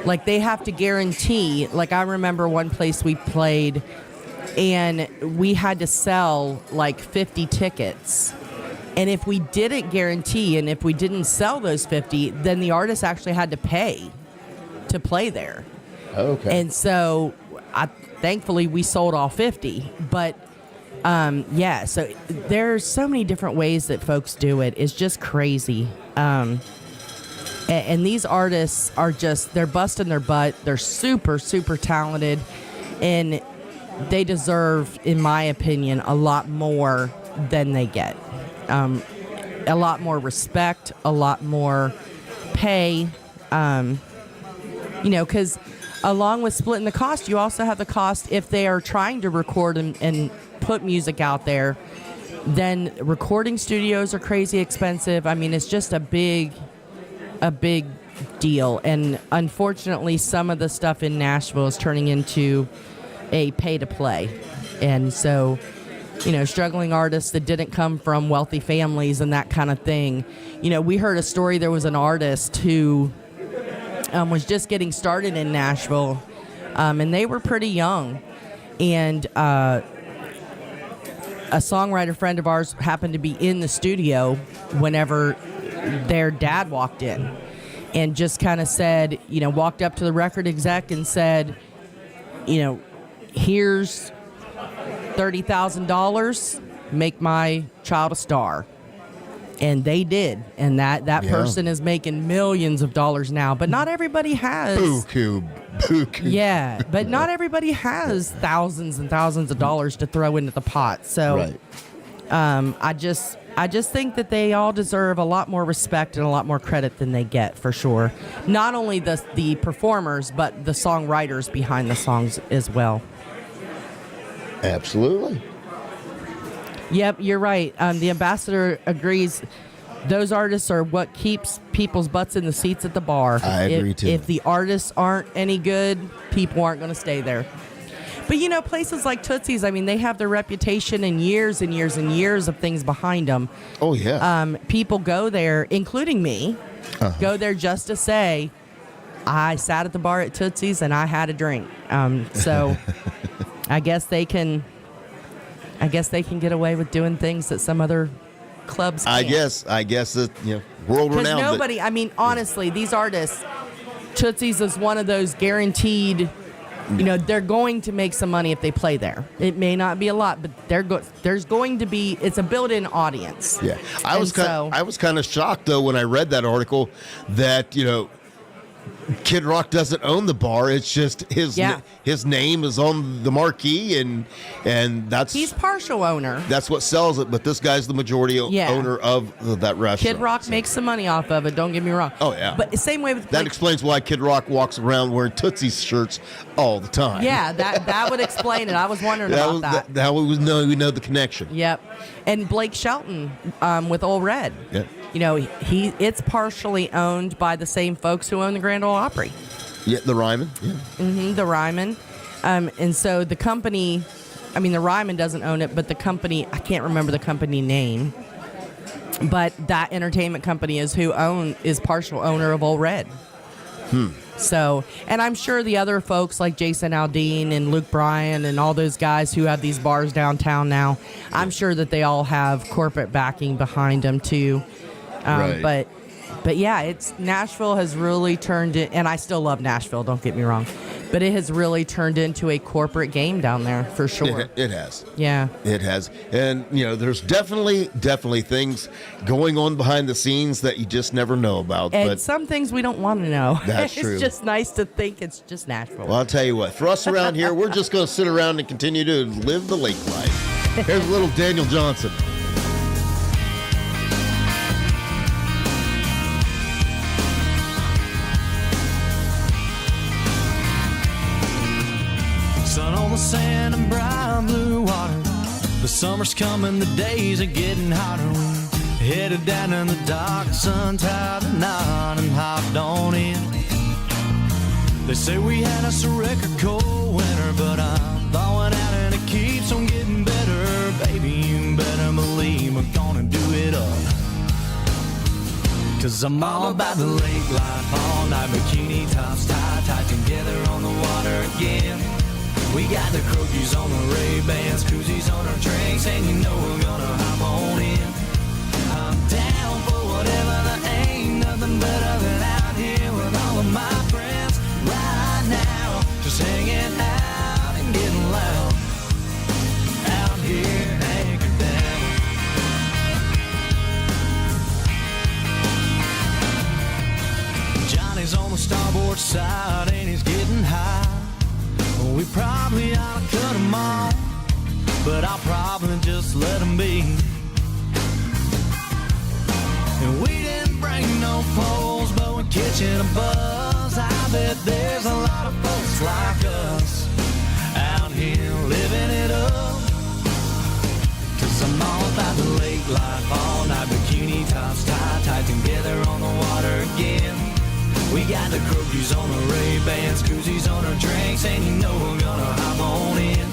Like they have to guarantee, like I remember one place we played and we had to sell like 50 tickets. And if we didn't guarantee and if we didn't sell those 50, then the artist actually had to pay to play there. Okay. And so thankfully we sold all 50. But so there's so many different ways that folks do it. It's just crazy. And these artists are they're busting their butt. They're super, super talented. And they deserve, in my opinion, a lot more than they get. A lot more respect, a lot more pay. Because along with splitting the cost, you also have the cost if they are trying to record and put music out there. Then recording studios are crazy expensive. I mean, it's just a big deal, and unfortunately some of the stuff in Nashville is turning into a pay to play, and so struggling artists that didn't come from wealthy families and that kind of thing. We heard a story. There was an artist who was just getting started in Nashville, and they were pretty young, and a songwriter friend of ours happened to be in the studio whenever their dad walked in and just kind of said, walked up to the record exec and said, here's $30,000, make my child a star. And they did. And that person is making millions of dollars now. But not everybody has. Buku. Yeah, but not everybody has thousands and thousands of dollars to throw into the pot. So I just think that they all deserve a lot more respect and a lot more credit than they get, for sure. Not only the performers, but the songwriters behind the songs as well. Absolutely. Yep, you're right. The ambassador agrees. Those artists are what keeps people's butts in the seats at the bar. I agree, too. If the artists aren't any good, people aren't going to stay there. But you know, places like Tootsie's, I mean, they have their reputation and years and years and years of things behind them. Oh, yeah. People go there, including me, go there just to say, I sat at the bar at Tootsie's and I had a drink. So I guess they can get away with doing things that some other clubs can't. I guess that, world renowned. Because nobody, I mean, honestly, these artists, Tootsie's is one of those guaranteed, they're going to make some money if they play there. It may not be a lot, but there's going to be, it's a built-in audience. Yeah. I was kind of shocked, though, when I read that article that, Kid Rock doesn't own the bar. It's just his name is on the marquee, and that's he's partial owner. That's what sells it. But this guy's the majority owner of that restaurant. Kid Rock makes some money off of it. Don't get me wrong. Oh yeah. But the same way with that explains why Kid Rock walks around wearing Tootsie's shirts all the time. Yeah, that would explain it. I was wondering about that. That we know the connection. Yep. And Blake Shelton with Old Red. Yeah. It's partially owned by the same folks who own the Grand Ole Opry. Yeah, the Ryman. Yeah. Mm-hmm, the Ryman. And so the company, the Ryman doesn't own it, but the company, I can't remember the company name, but that entertainment company is partial owner of Old Red. So, and I'm sure the other folks like Jason Aldean and Luke Bryan and all those guys who have these bars downtown now, I'm sure that they all have corporate backing behind them too. Right. But yeah, Nashville has really turned it, and I still love Nashville, don't get me wrong, but it has really turned into a corporate game down there for sure. It has. Yeah. It has. And, there's definitely things going on behind the scenes that you just never know about. And but some things we don't want to know. That's true. It's just nice to think it's just Nashville. Well, I'll tell you what, for us around here, we're just going to sit around and continue to live the lake life. Here's a little Daniel Johnson. Sun on the sand and bright blue water. The summer's coming, the days are getting hotter. We headed down in the dark, sun tied a knot and hopped on in. They say we had us a record cold winter, but I'm thawing out and it keeps on getting better. Baby, you better believe we're gonna do it up. 'Cause I'm all about the lake life, all night bikini tops tied together on the water again. We got the croakies on the Ray-Bans, koozies on our drinks, and we're gonna hop on in. I'm down for whatever, there ain't nothing better than out here with all of my friends right now, just hanging out and getting loud. Out here, anchored down. Johnny's on the starboard side and he's getting high. We probably ought to cut them off, but I'll probably just let them be. And we didn't bring no poles, but we're catching a buzz. I bet there's a lot of folks like us out here living it up. 'Cause I'm all about the lake life, all night bikini tops tied together on the water again. We got the croakies on the Ray-Bans, koozies on our drinks, and we're gonna hop on in.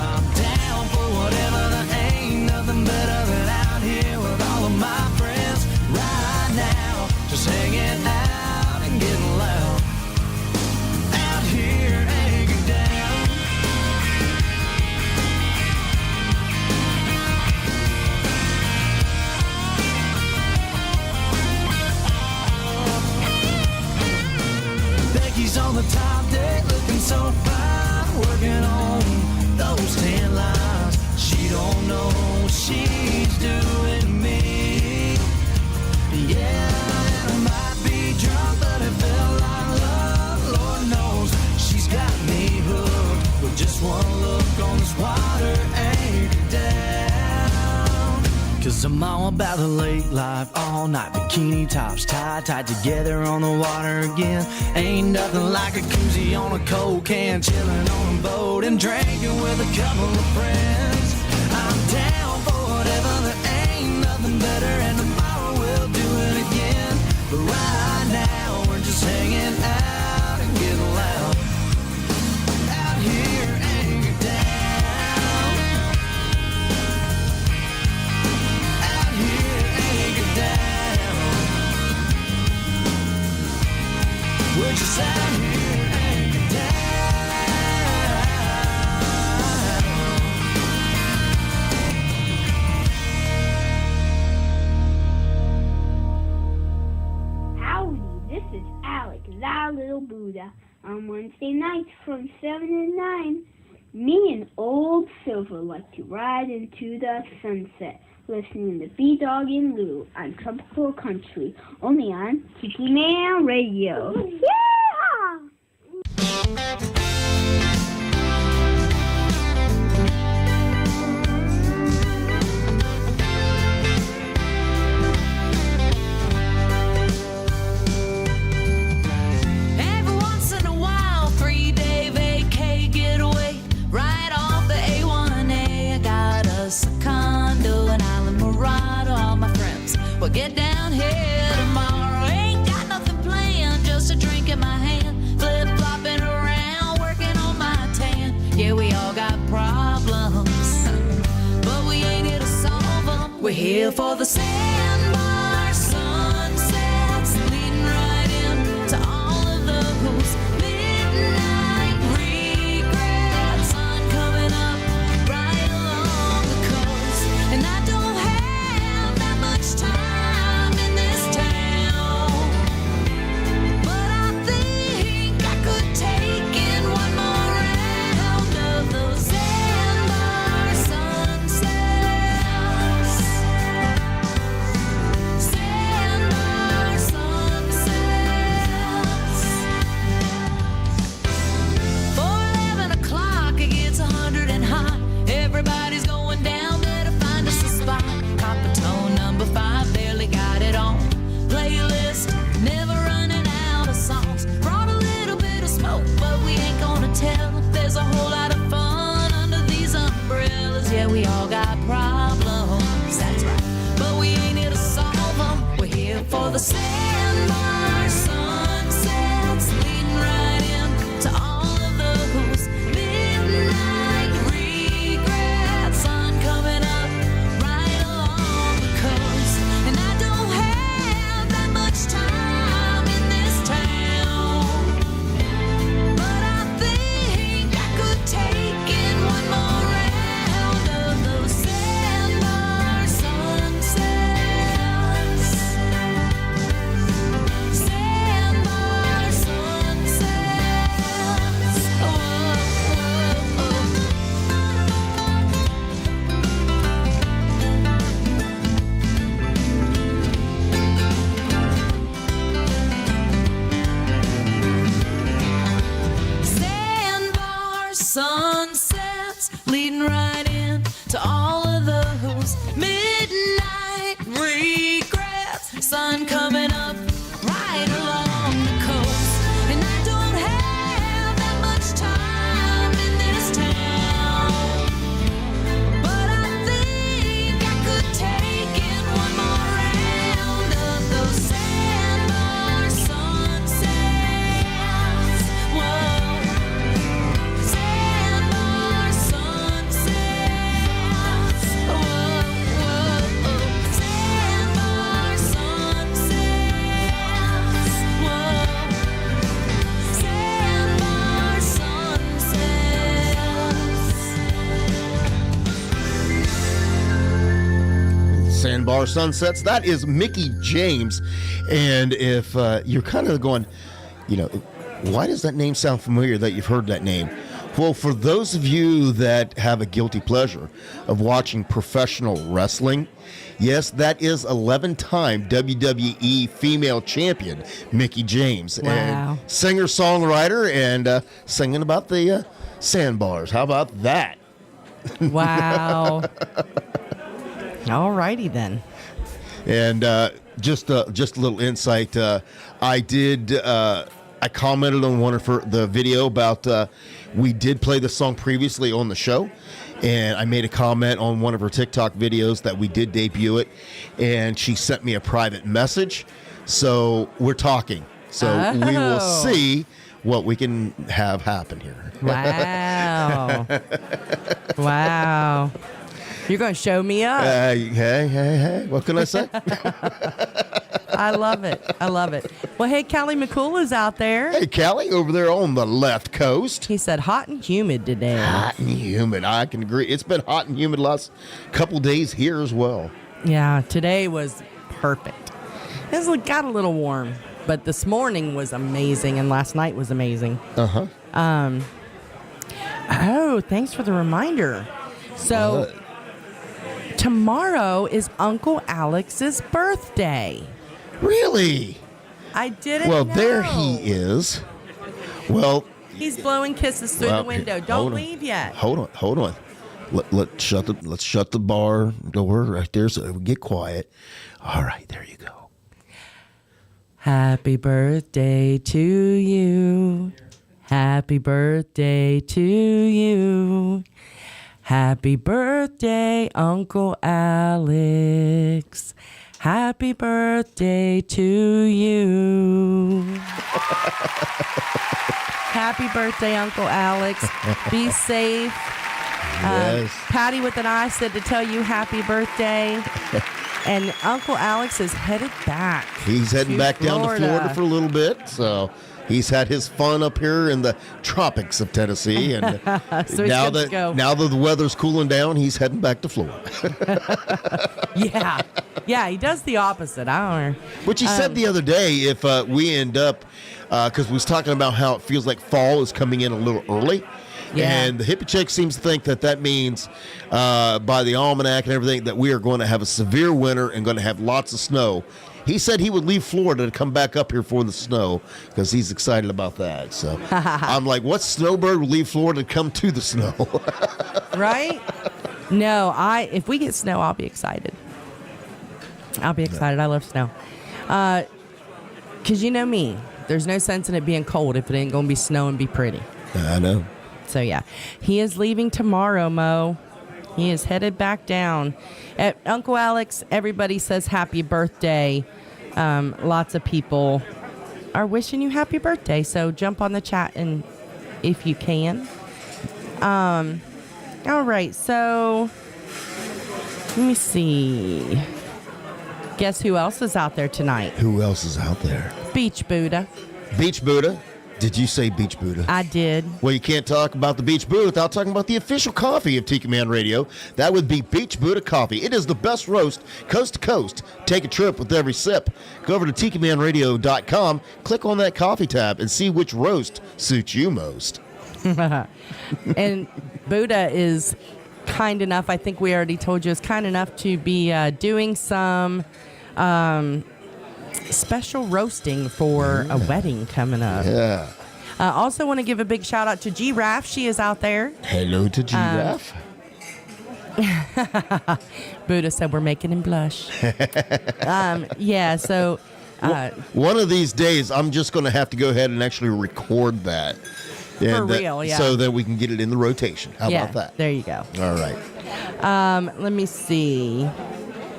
I'm down for whatever, there ain't nothing better than out here with all of my friends right now, just hanging out and getting loud. Out here, anchored down. Becky's on the top deck looking so fine, working on those 10 lines. She don't know what she's doing to me. Yeah, I might be drunk, but it felt like love. Lord knows she's got me hooked with just one look on this water anchored down. 'Cause I'm all about the lake life, all night bikini tops tied together on the water again. Ain't nothing like a koozie on a cold can, chilling on a boat and drinking with a couple of friends. I'm down for whatever, there ain't nothing better, and tomorrow we'll do it again. But right now we're just hanging out and getting loud. Out here, little Buddha. On Wednesday nights from 7 to 9, me and old Silver like to ride into the sunset, listening to B-Dawg and Lou on Tropical Country, only on Tiki Man Radio. Yeah! Well, get down here tomorrow. Ain't got nothing planned, just a drink in my hand, flip-flopping around, working on my tan. Yeah, we all got problems, but we ain't here to solve them. We're here for the sandbar sunsets, leading right into all of those midnight regrets. Sun coming up right along the coast, and I don't have that much time. Everybody's going down, better find us a spot. Coppertone number 5, barely got it on. Playlist, never running out of songs. Brought a little bit of smoke, but we ain't gonna tell. There's a whole lot of fun under these umbrellas. Yeah, we all got problems, that's right, but we ain't here to solve them. We're here for the sandbar sunsets, leading right into all of those midnight regrets. Sun coming up right along the coast, and I don't have that much time in this town, but I think I could take in one more round of those sandbar sunsets. Sandbar sunsets. Oh, oh, oh. Sandbar sunsets, leading right in to all of those midnight regrets. Sun coming up right along the coast, and I don't have that much time in this town, but I think I could take in one more round of those sandbar sunsets. Whoa, sandbar sunsets. Whoa, whoa, sandbar sunsets. Whoa, sandbar sunsets. Sandbar Sunsets. That is Mickey James. And if you're kind of going, why does that name sound familiar that you've heard that name? Well, for those of you that have a guilty pleasure of watching professional wrestling, yes, that is 11-time WWE female champion Mickey James. Wow. And singer-songwriter and singing about the sandbars. How about that? Wow. All righty then. And just a little insight. I commented on one of the video about we did play the song previously on the show, and I made a comment on one of her TikTok videos that we did debut it, and she sent me a private message. So we're talking. So we will see what we can have happen here. Wow. Wow. You're going to show me up. Hey. What can I say? I love it. I love it. Well, hey, Callie McCool is out there. Hey, Callie, over there on the left coast. He said hot and humid today. Hot and humid. I can agree. It's been hot and humid last couple days here as well. Yeah, today was perfect. It's got a little warm. but this morning was amazing, and last night was amazing. Uh-huh. Oh, thanks for the reminder. So tomorrow is Uncle Alex's birthday. Really? I didn't Well, know. there he is. Well, He's blowing kisses through the window. Don't leave yet. Hold on. Let's shut the bar door right there so we get quiet. All right, there you go. Happy birthday to you. Happy birthday to you. Happy birthday, Uncle Alex. Happy birthday to you. Happy birthday, Uncle Alex. Be safe. Yes. Patty with an eye said to tell you happy birthday. And Uncle Alex is headed back. He's heading back down to Florida for a little bit, so he's had his fun up here in the tropics of Tennessee, and So he's now good to that go. the weather's cooling down, he's heading back to Florida. Yeah, he does the opposite. I don't know. Which he said the other day, if we end up, because we was talking about how it feels like fall is coming in a little early. Yeah. And the hippie chick seems to think that means, by the almanac and everything, that we are going to have a severe winter and going to have lots of snow. He said he would leave Florida to come back up here for the snow because he's excited about that. So I'm like, what snowbird would leave Florida to come to the snow? Right? No, if we get snow, I'll be excited. I'll be excited. I love snow. Because you know me, there's no sense in it being cold if it ain't going to be snow and be pretty. I know. So, yeah. He is leaving tomorrow, Mo. He is headed back down. Uncle Alex, everybody says happy birthday. Lots of people are wishing you happy birthday. So, jump on the chat and if you can. All right. So, let me see. Guess who else is out there tonight? Who else is out there? Beach Buddha. Beach Buddha? Did you say Beach Buddha? I did. Well, you can't talk about the Beach Buddha without talking about the official coffee of Tiki Man Radio. That would be Beach Buddha Coffee. It is the best roast coast to coast. Take a trip with every sip. Go over to TikiManRadio.com, click on that coffee tab, and see which roast suits you most. And Buddha is kind enough, I think we already told you, is kind enough to be doing some special roasting for a wedding coming up. Yeah. Also want to give a big shout out to Giraffe. She is out there. Hello to Giraffe. Buddha said we're making him blush. Yeah, so... one of these days, I'm just going to have to go ahead and actually record that. For real, yeah. So that we can get it in the rotation. How about that? There you go. All right. Let me see.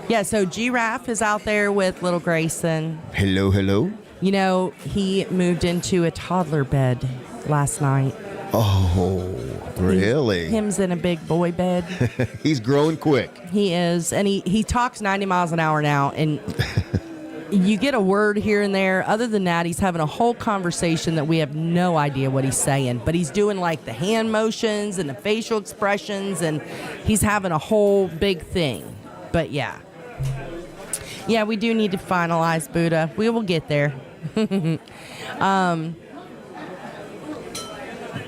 Yeah, so Giraffe is out there with little Grayson. Hello, hello. You know, he moved into a toddler bed last night. Oh, really? Him's in a big boy bed. He's growing quick. He is. And he talks 90 miles an hour now. And you get a word here and there. Other than that, he's having a whole conversation that we have no idea what he's saying. But he's doing like the hand motions and the facial expressions. And he's having a whole big thing. But yeah. Yeah, we do need to finalize Buddha. We will get there.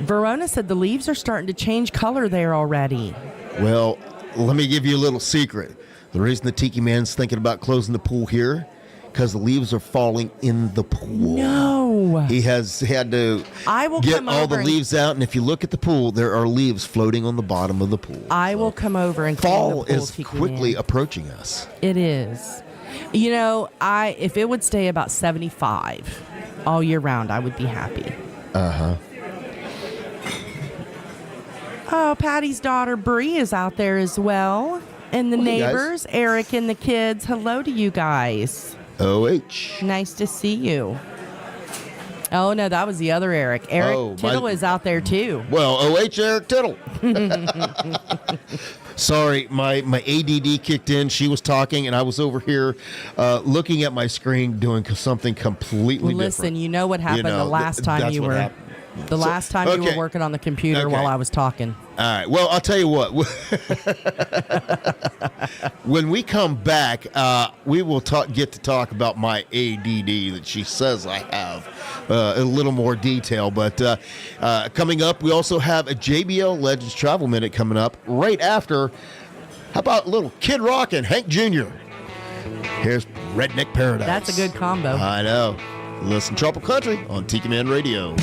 Verona said the leaves are starting to change color there already. Well, let me give you a little secret. The reason the Tiki Man's thinking about closing the pool here, because the leaves are falling in the pool. No. He has had to get all the leaves out, and if you look at the pool, there are leaves floating on the bottom of the pool. I will come over and clean fall the pool, is Tiki quickly Man. approaching us. It is. You know, if it would stay about 75 all year round, I would be happy. Uh-huh. Oh, Patty's daughter Bree is out there as well. And the Hey, guys. neighbors, Eric and the kids. Hello to you guys. OH. Nice to see you. Oh, no, that was the other Eric. Eric Tittle is out there, too. Well, OH Eric Tittle. Sorry, my ADD kicked in. She was talking, and I was over here looking at my screen doing something completely different. Listen, you know what happened the last time that's you what were... happened. The last time you okay. were working on the computer Okay. while I was talking. All right. Well, I'll tell you what. When we come back, we will get to talk about my ADD that she says I have in a little more detail. But coming up, we also have a JBL Legends Travel Minute coming up right after. How about little Kid Rock and Hank Jr.? Here's Redneck Paradise. That's a good combo. I know. Listen, Tropical Country on Tiki Man Radio.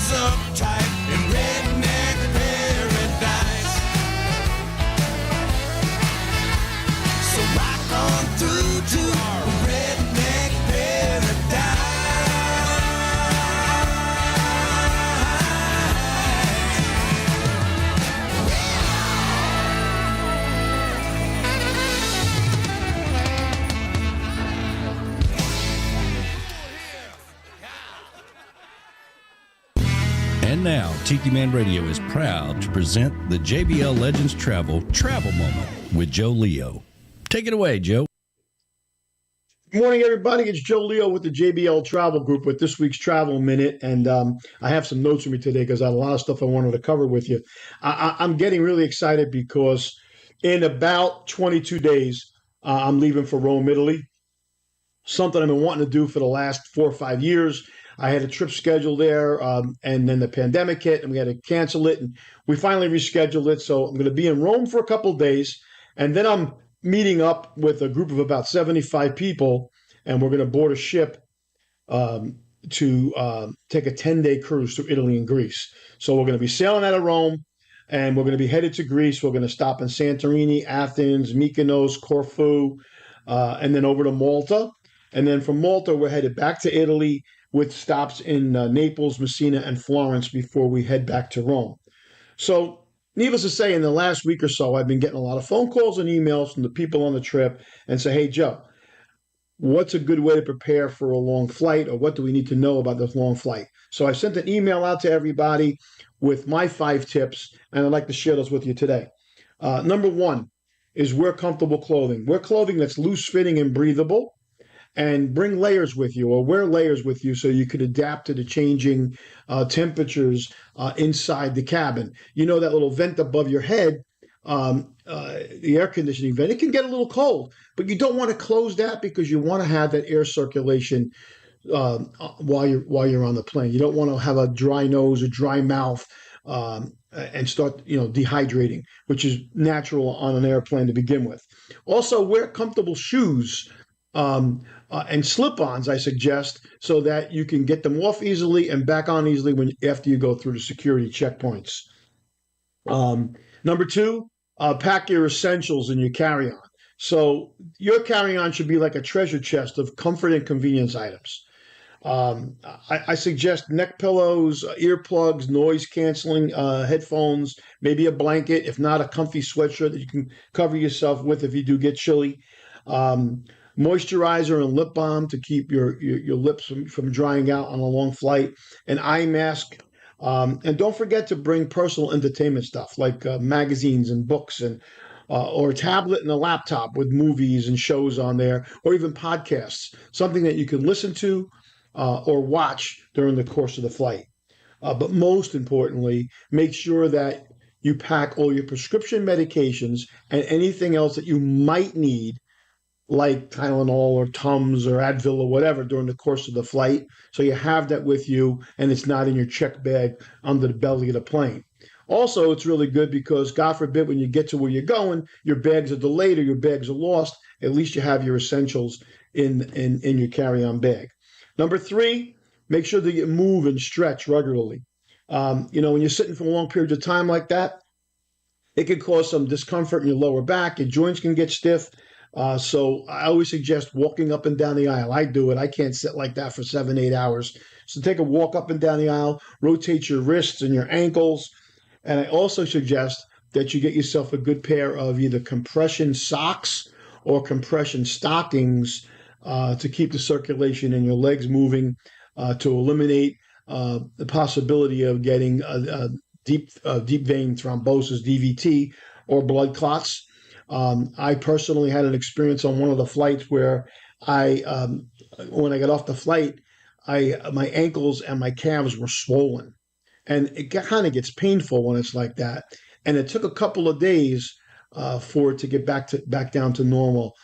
Up And now, Tiki Man Radio is proud to present the JBL Legends Travel Moment with Joe Leo. Take it away, Joe. Good morning, everybody. It's Joe Leo with the JBL Travel Group with this week's Travel Minute. And I have some notes for me today because I had a lot of stuff I wanted to cover with you. I'm getting really excited because in about 22 days, I'm leaving for Rome, Italy. Something I've been wanting to do for the last 4 or 5 years. I had a trip scheduled there, and then the pandemic hit, and we had to cancel it. And we finally rescheduled it. So I'm going to be in Rome for a couple of days, and then I'm meeting up with a group of about 75 people, and we're going to board a ship to take a 10-day cruise through Italy and Greece. So we're going to be sailing out of Rome, and we're going to be headed to Greece. We're going to stop in Santorini, Athens, Mykonos, Corfu, and then over to Malta. And then from Malta, we're headed back to Italy with stops in Naples, Messina, and Florence before we head back to Rome. So needless to say, in the last week or so, I've been getting a lot of phone calls and emails from the people on the trip and say, hey, Joe, what's a good way to prepare for a long flight, or what do we need to know about this long flight? So I sent an email out to everybody with my 5 tips, and I'd like to share those with you today. Number 1 is wear comfortable clothing. Wear clothing that's loose-fitting and breathable, and bring layers with you, or wear layers with you so you could adapt to the changing temperatures inside the cabin. You know that little vent above your head, the air conditioning vent, it can get a little cold, but you don't want to close that because you want to have that air circulation while you're on the plane. You don't want to have a dry nose, a dry mouth, and start dehydrating, which is natural on an airplane to begin with. Also, wear comfortable shoes and slip-ons, I suggest, so that you can get them off easily and back on easily after you go through the security checkpoints. Number 2, pack your essentials in your carry-on. So your carry-on should be like a treasure chest of comfort and convenience items. I suggest neck pillows, earplugs, noise-canceling headphones, maybe a blanket, if not a comfy sweatshirt that you can cover yourself with if you do get chilly. Moisturizer and lip balm to keep your lips from drying out on a long flight, an eye mask, and don't forget to bring personal entertainment stuff like magazines and books, and or a tablet and a laptop with movies and shows on there, or even podcasts, something that you can listen to or watch during the course of the flight. But most importantly, make sure that you pack all your prescription medications and anything else that you might need, like Tylenol or Tums or Advil or whatever, during the course of the flight. So you have that with you and it's not in your check bag under the belly of the plane. Also, it's really good because, God forbid, when you get to where you're going, your bags are delayed or your bags are lost, at least you have your essentials in your carry-on bag. Number 3, make sure that you move and stretch regularly. When you're sitting for long periods of time like that, it can cause some discomfort in your lower back. Your joints can get stiff. So I always suggest walking up and down the aisle. I do it. I can't sit like that for 7-8 hours. So take a walk up and down the aisle, rotate your wrists and your ankles. And I also suggest that you get yourself a good pair of either compression socks or compression stockings to keep the circulation in your legs moving, to eliminate the possibility of getting deep vein thrombosis, DVT, or blood clots. I personally had an experience on one of the flights where when I got off the flight, my ankles and my calves were swollen, and it kind of gets painful when it's like that. And it took a couple of days for it to get back down to normal.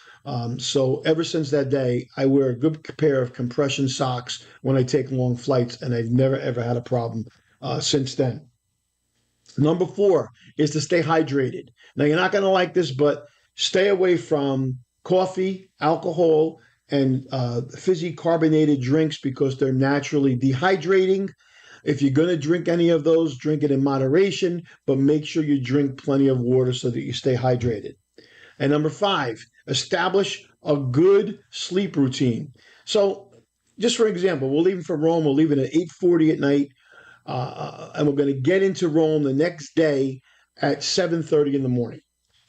So ever since that day, I wear a good pair of compression socks when I take long flights, and I've never ever had a problem since then. Number 4 is to stay hydrated. Now, you're not going to like this, but stay away from coffee, alcohol, and fizzy carbonated drinks because they're naturally dehydrating. If you're going to drink any of those, drink it in moderation, but make sure you drink plenty of water so that you stay hydrated. And number 5, establish a good sleep routine. So just for example, we're leaving for Rome. We're leaving at 8:40 at night. And we're going to get into Rome the next day at 7:30 in the morning.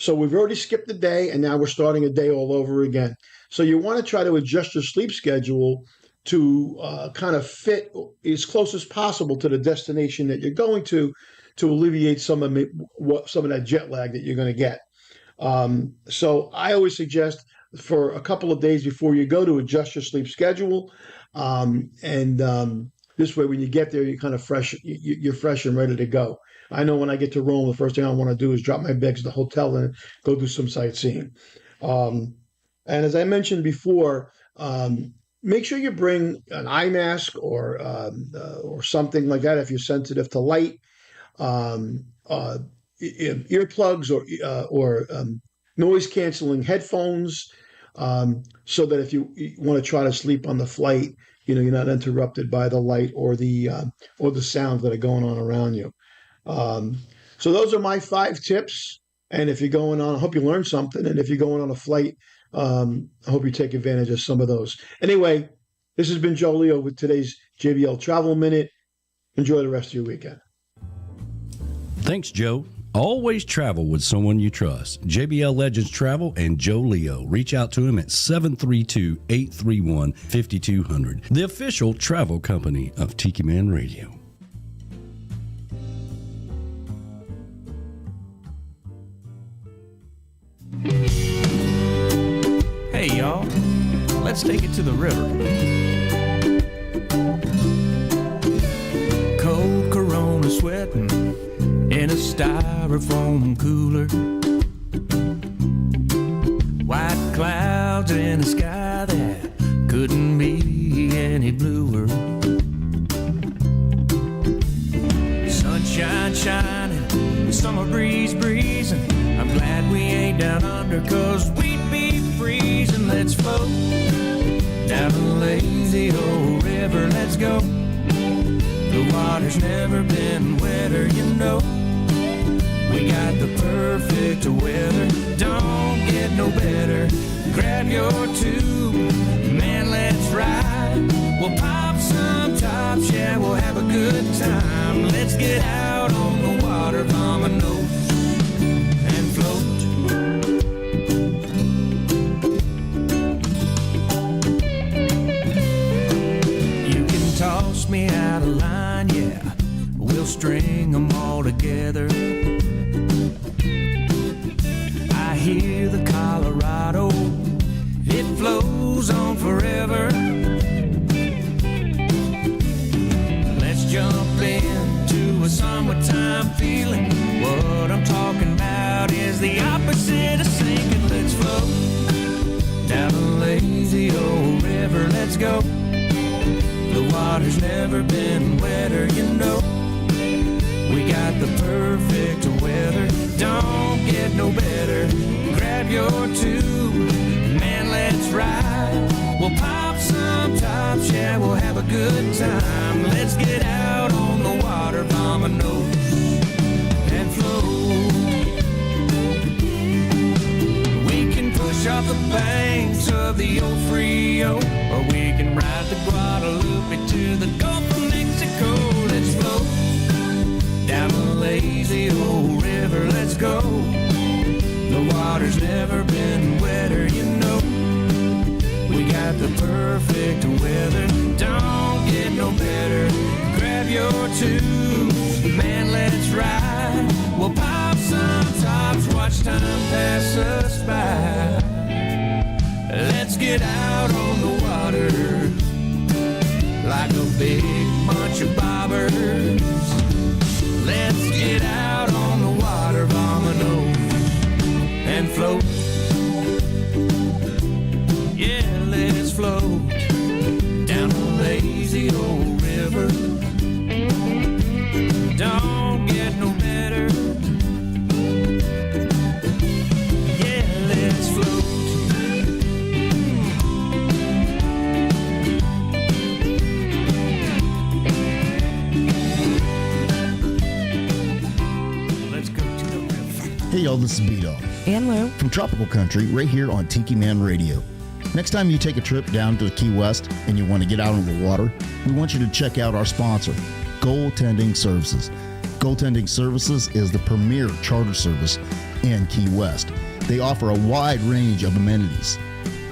So we've already skipped a day, and now we're starting a day all over again. So you want to try to adjust your sleep schedule kind of fit as close as possible to the destination that you're going to alleviate some of that jet lag that you're going to get. So I always suggest for a couple of days before you go to adjust your sleep schedule, this way when you get there, you're kind of fresh. You're fresh and ready to go. I know when I get to Rome, the first thing I want to do is drop my bags at the hotel and go do some sightseeing. And as I mentioned before, make sure you bring an eye mask or something like that if you're sensitive to light, earplugs or noise canceling headphones, so that if you want to try to sleep on the flight, you're not interrupted by the light or the sounds that are going on around you. So those are my 5 tips. And if you're going on, I hope you learned something. And if you're going on a flight, I hope you take advantage of some of those. Anyway, this has been Joe Leo with today's JBL Travel Minute. Enjoy the rest of your weekend. Thanks, Joe. Always travel with someone you trust. JBL Legends Travel and Joe Leo. Reach out to him at 732-831-5200. The official travel company of Tiki Man Radio. Hey y'all, let's take it to the river. Cold Corona sweating in a styrofoam cooler. White clouds in a sky that couldn't be any bluer. Sunshine shining, summer breeze breezing. I'm glad we ain't down under, 'cause we'd be freezing. Let's float down a lazy old river, let's go. The water's never been wetter, We got the perfect weather, don't get no better. Grab your tube, man, let's ride. We'll pop some tops, yeah, we'll have a good time. Let's get out on the water, vamonos, and float. You can toss me out of line, yeah, we'll string them all together. I hear the Colorado, it flows on forever. Let's jump into a summertime feeling. What I'm talking about is the opposite of sinking. Let's float down a lazy old river, let's go. The water's never been wetter, We got the perfect weather, don't get no better. Grab your tube, man, let's ride. We'll pop some tops, yeah, we'll have a good time. Let's get out on the water, vamonos, and float. We can push off the banks of the old Frio, or we can ride the Guadalupe to the Gulf of Mexico. Let's float down a lazy old river, let's go. The water's never been wetter, We got the perfect weather, don't get no better. Grab your tubes, man, let's ride. We'll pop some tops, watch time pass us by. Let's get out on the water like a big bunch of bobbers. Let's get out on the water, vamonos, and float. Yeah, let's float down a lazy old river. Don't get no better. Yeah, let's float. Hey y'all, this is B-Dawg And Lou. from Tropical Country right here on Tiki Man Radio. Next time you take a trip down to Key West and you want to get out on the water, we want you to check out our sponsor, Goaltending Services. Goaltending Services is the premier charter service in Key West. They offer a wide range of amenities.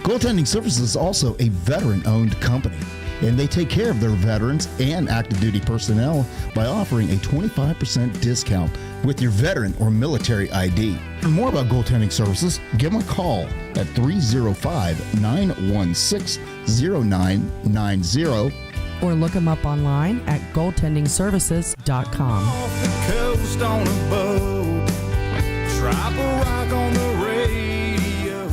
Goaltending Services is also a veteran-owned company. And they take care of their veterans and active duty personnel by offering a 25% discount with your veteran or military ID. For more about goaltending services, give them a call at 305-916-0990 or look them up online at goaltendingservices.com. Off the coast on a boat, drop a rock on the radio.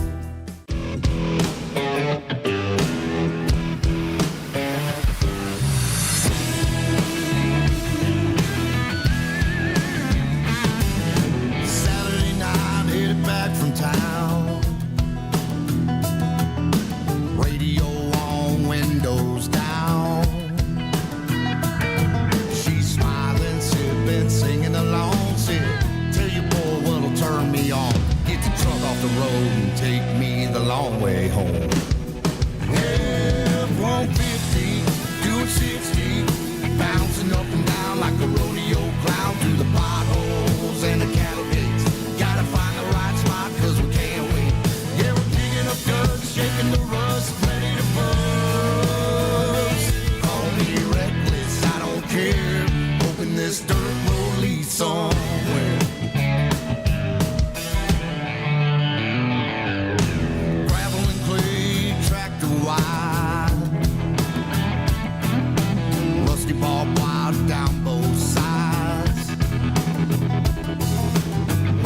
Saturday night, headed back from town. Radio on, windows down. She's smiling, sipping, singing along. Said, tell your boy what'll turn me on. Get the truck off the road and take me the long way home. F-150, doing 60, bouncing up and down like a rodeo clown through the potholes and the cattle gates. Gotta find the right spot 'cause we can't wait. Yeah, we're digging up dirt, shaking the rust, ready to buzz. Call me reckless, I don't care. Hoping this dirt road leads somewhere. Gravel and clay, tractor wide. Rusty barbed wire down both sides.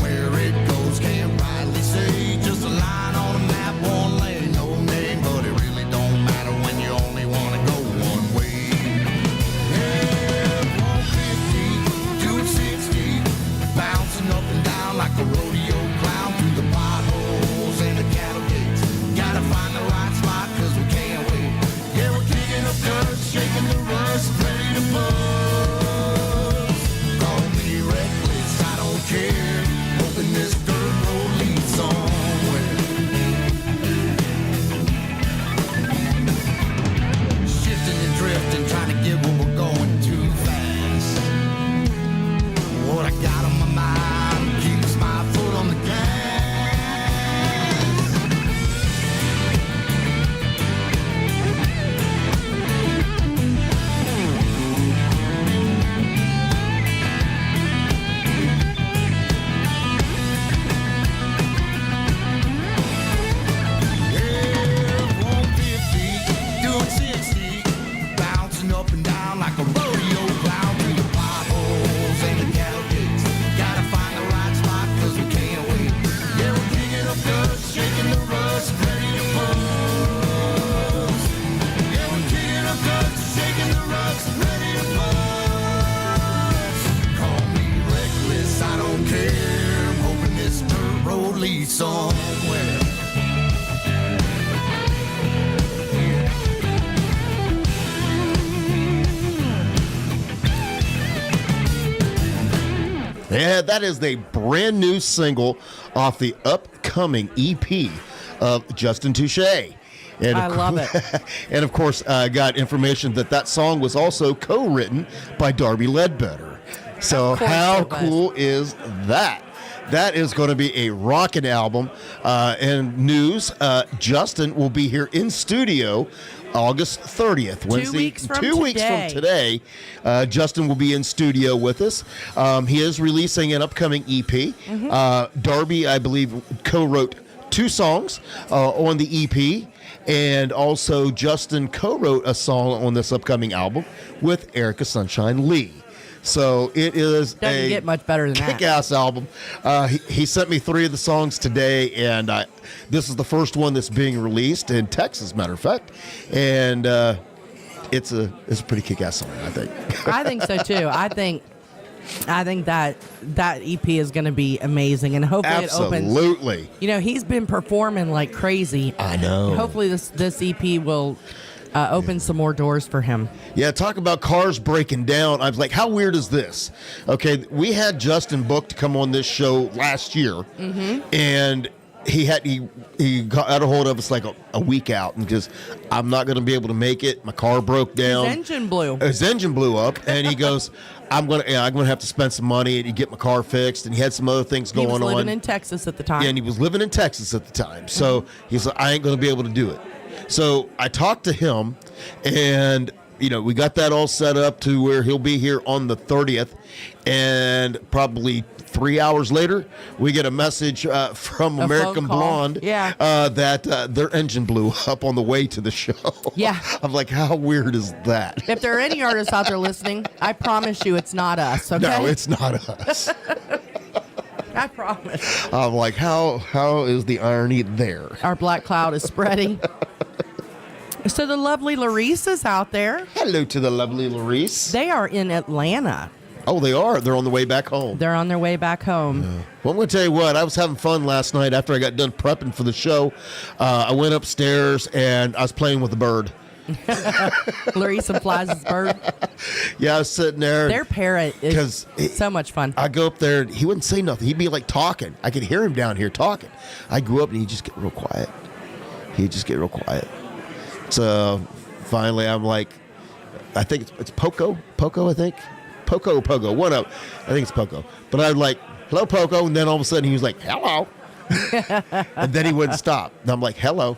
Where it goes can't rightly say. Just a line on a map, one lane, no name. But it really don't matter when you only want to go one way. F-150, doing 60, bouncing up and down like a rodeo clown through the potholes and the cattle gates. Gotta find the right spot 'cause we can't wait. Yeah, we're digging up dirt, shaking the rust, ready to buzz. Call me reckless, I don't care. Hoping this dirt road leads somewhere. Shifting and drifting, trying to get where we're going too fast. What I got on my mind keeps my foot on the gas. F-150, doing 60, bouncing up and down like a rodeo clown through the potholes and the cattle gates. Gotta find the right spot 'cause we can't wait. Yeah, we're digging up dirt, shaking the rust, ready to buzz. Yeah, we're digging up dirt, shaking the rust, ready to buzz. Call me reckless, I don't care. I'm hoping this dirt road leads somewhere. Yeah, that is the brand new single off the upcoming EP of Justin Touche. And I love it. And of course, I got information that song was also co-written by Darby Ledbetter. So how cool is that? That is going to be a rockin' album. And news, Justin will be here in studio August 30th, Wednesday. 2 weeks from today. Justin will be in studio with us. He is releasing an upcoming EP. Darby, I believe, co-wrote 2 songs on the EP. And also Justin co-wrote a song on this upcoming album with Erica Sunshine Lee. So it is Doesn't get much better than that. kick-ass album. He sent me 3 of the songs today, and this is the first one that's being released in Texas, matter of fact. And it's a pretty kick-ass song, I think. I think so too. I think that EP is going to be amazing, and hopefully it opens. Absolutely. You know, he's been performing like crazy. I know. Hopefully this EP will open some more doors for him. Yeah, talk about cars breaking down. I was like, how weird is this? Okay, we had Justin booked to come on this show last year, and he got a hold of us like a week out, and just, I'm not going to be able to make it. My car broke down. His engine blew up, and he goes, I'm going to have to spend some money and get my car fixed. And he had some other things going on. He was living in Texas at the time. Yeah, and he was living in Texas at the time. So he's like, I ain't going to be able to do it. So I talked to him, and we got that all set up to where he'll be here on the 30th, and probably 3 hours later, we get a message from American Blonde that their engine blew up on the way to the show. Yeah. I'm like, how weird is that? If there are any artists out there listening, I promise you it's not us, okay? No, it's not us. I promise. I'm like, how is the irony there? Our black cloud is spreading. So the lovely Larice is out there. Hello to the lovely Larice. They are in Atlanta. Oh, they are. They're on the way back home. They're on their way back home. Well, I'm going to tell you what. I was having fun last night after I got done prepping for the show. I went upstairs, and I was playing with the bird. Larissa Flies' bird. Yeah, I was sitting there. Their parrot is so much fun. I go up there, and he wouldn't say nothing. He'd be like talking. I could hear him down here talking. I go up, and he'd just get real quiet. So finally, I'm like, I think it's Poco, I think. Poco, one up. I think it's Poco. But I was like, hello, Poco. And then all of a sudden he was like, hello. And then he wouldn't stop. And I'm like, hello.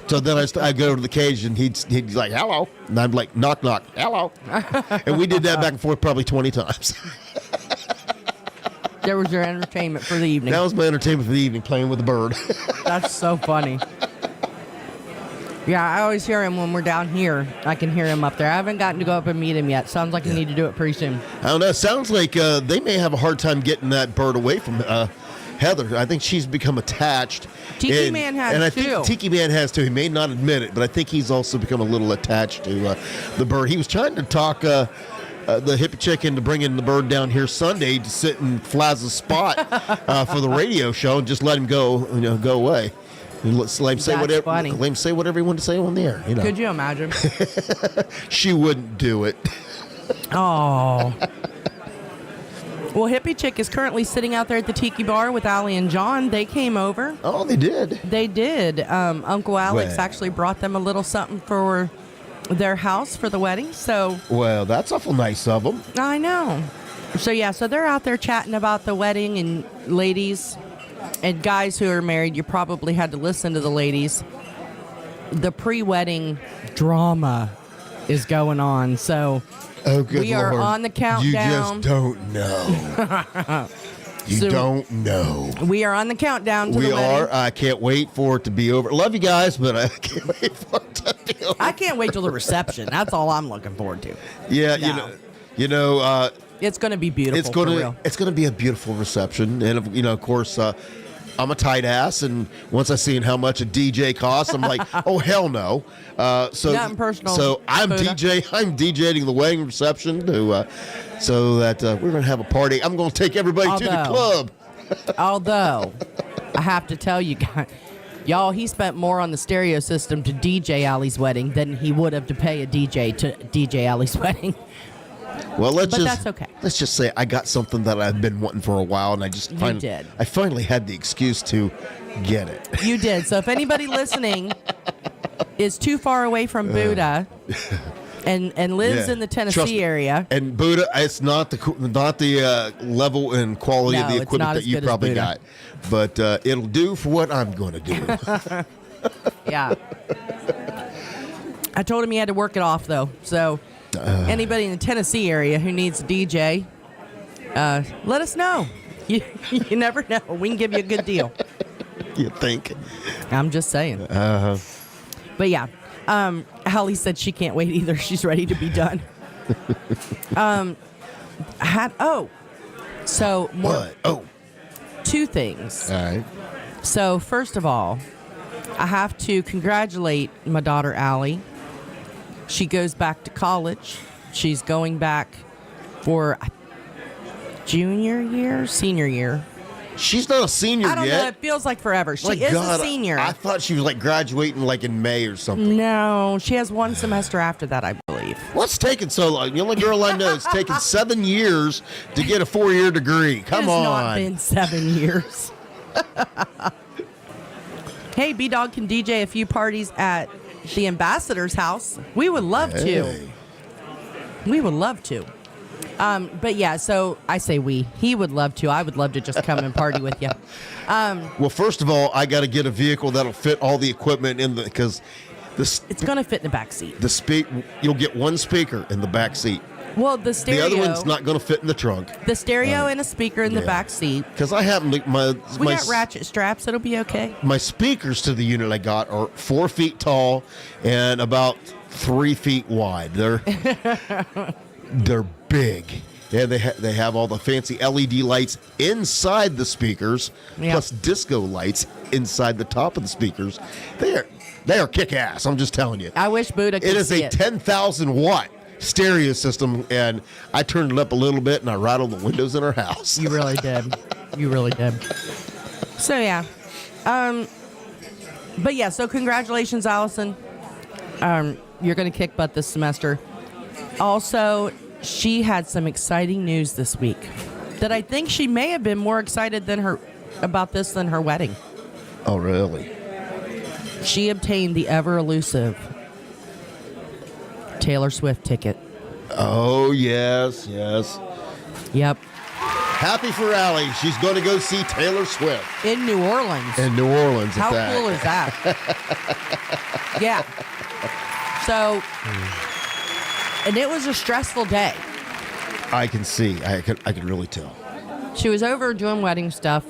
So then I go to the cage and he'd like, hello. And I'm like, knock, hello. And we did that back and forth probably 20 times. There was your entertainment for the evening. That was my entertainment for the evening, playing with the bird. That's so funny. Yeah, I always hear him when we're down here. I can hear him up there. I haven't gotten to go up and meet him yet. Sounds like I need to do it pretty soon. I don't know. It sounds like they may have a hard time getting that bird away from Heather. I think she's become attached. Tiki Man has too. And I think Tiki Man has too. He may not admit it, but I think he's also become a little attached to the bird. He was trying to talk the hippie chick into bringing the bird down here Sunday to sit in Flaz's spot for the radio show and just let him go away. Let him say whatever he wanted to say on the air. Could you imagine? She wouldn't do it. Oh. Well, Hippie Chick is currently sitting out there at the Tiki Bar with Allie and John. They came over. Oh, they did? They did. Uncle Alex actually brought them a little something for their house for the wedding. Well, that's awful nice of them. I know. So they're out there chatting about the wedding, and ladies and guys who are married, you probably had to listen to the ladies. The pre-wedding drama is going on. So we are on the countdown. You just don't know. You don't know. We are on the countdown to the wedding. We are. I can't wait for it to be over. Love you guys, but I can't wait for it to be over. I can't wait till the reception. That's all I'm looking forward to. Yeah, it's going to be beautiful. It's going to be a beautiful reception, and of course, I'm a tight ass, and once I seen how much a DJ costs, I'm like, oh hell no. Nothing personal. So I'm DJing the wedding reception so that we're going to have a party. I'm going to take everybody to the club. Although I have to tell you guys, y'all, he spent more on the stereo system to DJ Allie's wedding than he would have to pay a DJ to DJ Allie's wedding. Well, that's okay. Let's just say I got something that I've been wanting for a while, and I finally had the excuse to get it. You did. So if anybody listening is too far away from Buddha and lives in the Tennessee area, and Buddha, it's not the level and quality of the equipment that you probably got, but it'll do for what I'm going to do. Yeah. I told him he had to work it off though, so. Anybody in the Tennessee area who needs a DJ, let us know. You never know. We can give you a good deal. You think? I'm just saying. But yeah, Holly said she can't wait either. She's ready to be done. Two things. All right. So first of all, I have to congratulate my daughter Allie. She goes back to college. She's going back for senior year. She's not a senior yet. I don't know. It feels like forever. She is a senior. I thought she was graduating in May or something. No, she has one semester after that, I believe. What's taking so long? The only girl I know is taking 7 years to get a 4-year degree. Come on. It's not been 7 years. Hey, B-Dawg can DJ a few parties at the ambassador's house. We would love to. We would love to. But yeah, so I say we. He would love to. I would love to just come and party with you. Well, first of all, I got to get a vehicle that'll fit all the equipment in the because it's going to fit in the back seat. You'll get one speaker in the back seat. Well, the stereo. The other one's not going to fit in the trunk. The stereo and a speaker in the back seat. Because I happen to we got ratchet straps. It'll be okay. My speakers to the unit I got are 4 feet tall and about 3 feet wide. They're big. Yeah, they have all the fancy LED lights inside the speakers, plus disco lights inside the top of the speakers. They are kick ass. I'm just telling you. I wish Buddha could see it. It is a 10,000 watt stereo system, and I turned it up a little bit and I rattled the windows in our house. You really did. You really did. So yeah, but yeah. So congratulations, Allison. You're going to kick butt this semester. Also, she had some exciting news this week that I think she may have been more excited about this than her wedding. Oh, really? She obtained the ever elusive Taylor Swift ticket. Oh, yes. Yep. Happy for Allie. She's going to go see Taylor Swift. In New Orleans. How cool is that? Yeah. So, and it was a stressful day. I can see. I can really tell. She was over doing wedding stuff.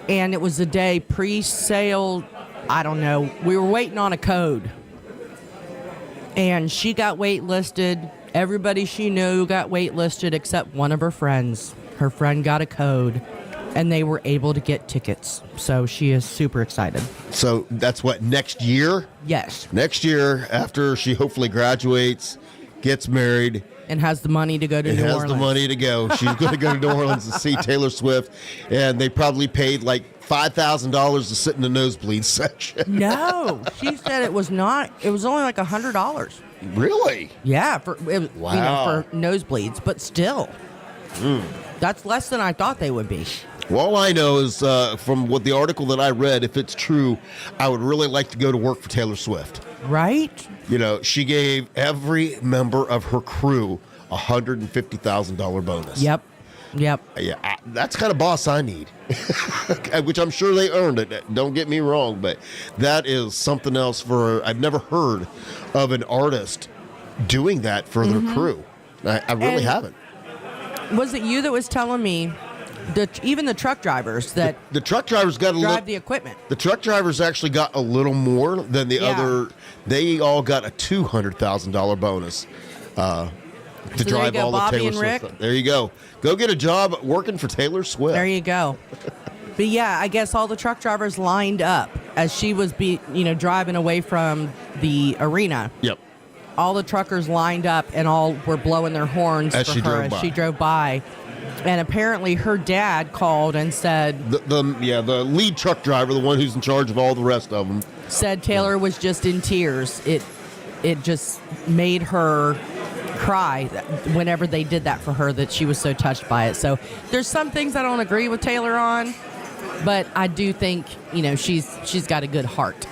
And it was the day pre-sale. I don't know. We were waiting on a code. And she got waitlisted. Everybody she knew got waitlisted except one of her friends. Her friend got a code, and they were able to get tickets. So she is super excited. So that's what, next year? Yes. Next year, after she hopefully graduates, gets married. And has the money to go to New Orleans. Has the money to go. She's going to go to New Orleans to see Taylor Swift. And they probably paid like $5,000 to sit in the nosebleed section. No. She said it was not. It was only like $100. Really? Yeah. For nosebleeds. But still. Mm. That's less than I thought they would be. Well, all I know is from what the article that I read, if it's true, I would really like to go to work for Taylor Swift. Right? You know, she gave every member of her crew a $150,000 bonus. Yep. Yeah, that's the kind of boss I need, which I'm sure they earned it. Don't get me wrong, but that is something else I've never heard of an artist doing that for their crew. I really haven't. Was it you that was telling me even the truck drivers the truck drivers got drive the equipment? The truck drivers actually got a little more than the other. They all got a $200,000 bonus to drive all the Taylor Swift stuff. There you go. Go get a job working for Taylor Swift. There you go. But yeah, I guess all the truck drivers lined up as she was driving away from the arena. Yep. All the truckers lined up and all were blowing their horns for her as she drove by. And apparently her dad called and said... The lead truck driver, the one who's in charge of all the rest of them. Said Taylor was just in tears. It just made her cry whenever they did that for her, that she was so touched by it. So there's some things I don't agree with Taylor on, but I do think, she's got a good heart.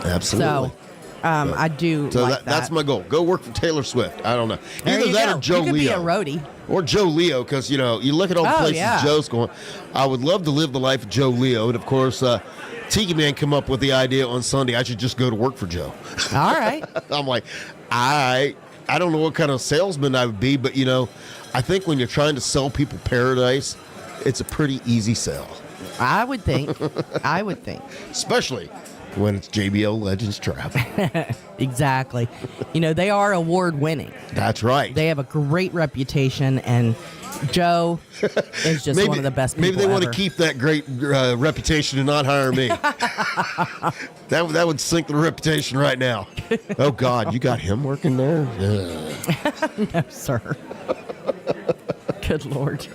Absolutely. So I do so like that. That's my goal. Go work for Taylor Swift. I don't know. Either that or Joe you could Leo. Be a roadie. Or Joe Leo, because, you look at all the places Joe's going. I would love to live the life of Joe Leo. And, of course, Tiki Man came up with the idea on Sunday I should just go to work for Joe. All right. I'm like, I don't know what kind of salesman I would be, but, I think when you're trying to sell people paradise, it's a pretty easy sell. I would think. Especially when it's JBL Legends Travel. Exactly. They are award-winning. That's right. They have a great reputation, and Joe is just one of the best people Maybe they want ever. to keep that great reputation and not hire me. That would sink the reputation right now. Oh, God, you got him working there? No, sir. Good Lord.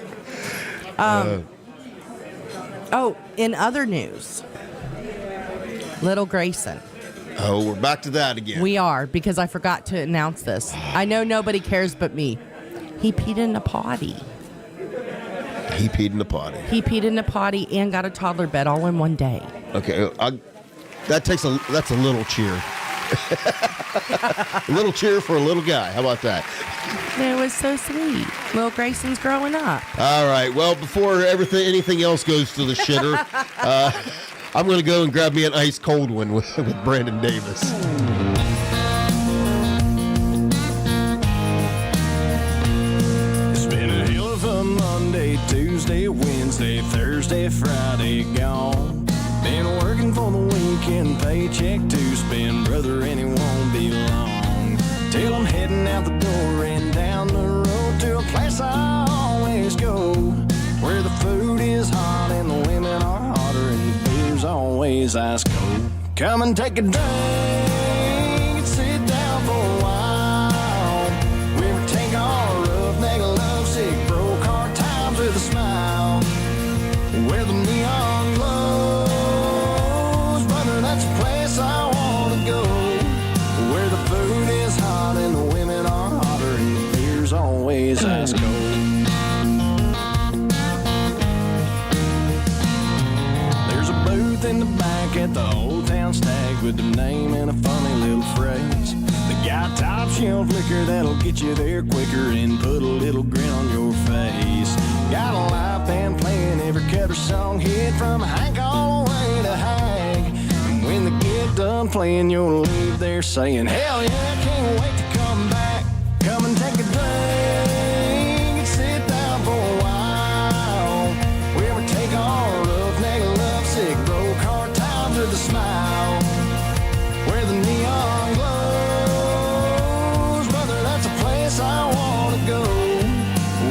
In other news, little Grayson. Oh, we're back to that again. We are, because I forgot to announce this. I know nobody cares but me. He peed in a potty. He peed in the potty. He peed in a potty and got a toddler bed all in one day. Okay, that's a little cheer. A little cheer for a little guy. How about that? It was so sweet. Little Grayson's growing up. All right. Well, before anything else goes to the shitter, I'm going to go and grab me an ice cold one with Brandon Davis. It's been a hell of a Monday, Tuesday, Wednesday, Thursday, Friday, gone. Been working for the weekend, paycheck to spend, brother, and it won't be long till I'm heading out the door and down the road to a place I always go, where the food is hot and the women are hotter and the beer's always ice cold. Come and take a drink and sit down for a while. We ever take our rough, nigga, lovesick, broke hard times with a smile, where the neon glows, brother, that's a place I wanna go, where the food is hot and the women are hotter and the beer's always ice cold. There's a booth in the back at the Old Town Stag with their name and a funny little phrase. The guy top shelf liquor that'll get you there quicker and put a little grin on your face. Got a live band playing every cover song hit from Hank all the way to Hag. And when they get done playing, you'll leave there saying, hell yeah, I can't wait to come back. Come and take a drink and sit down for a while. We ever take our rough, nigga, lovesick, broke hard times with a smile, where the neon glows, brother, that's a place I wanna go,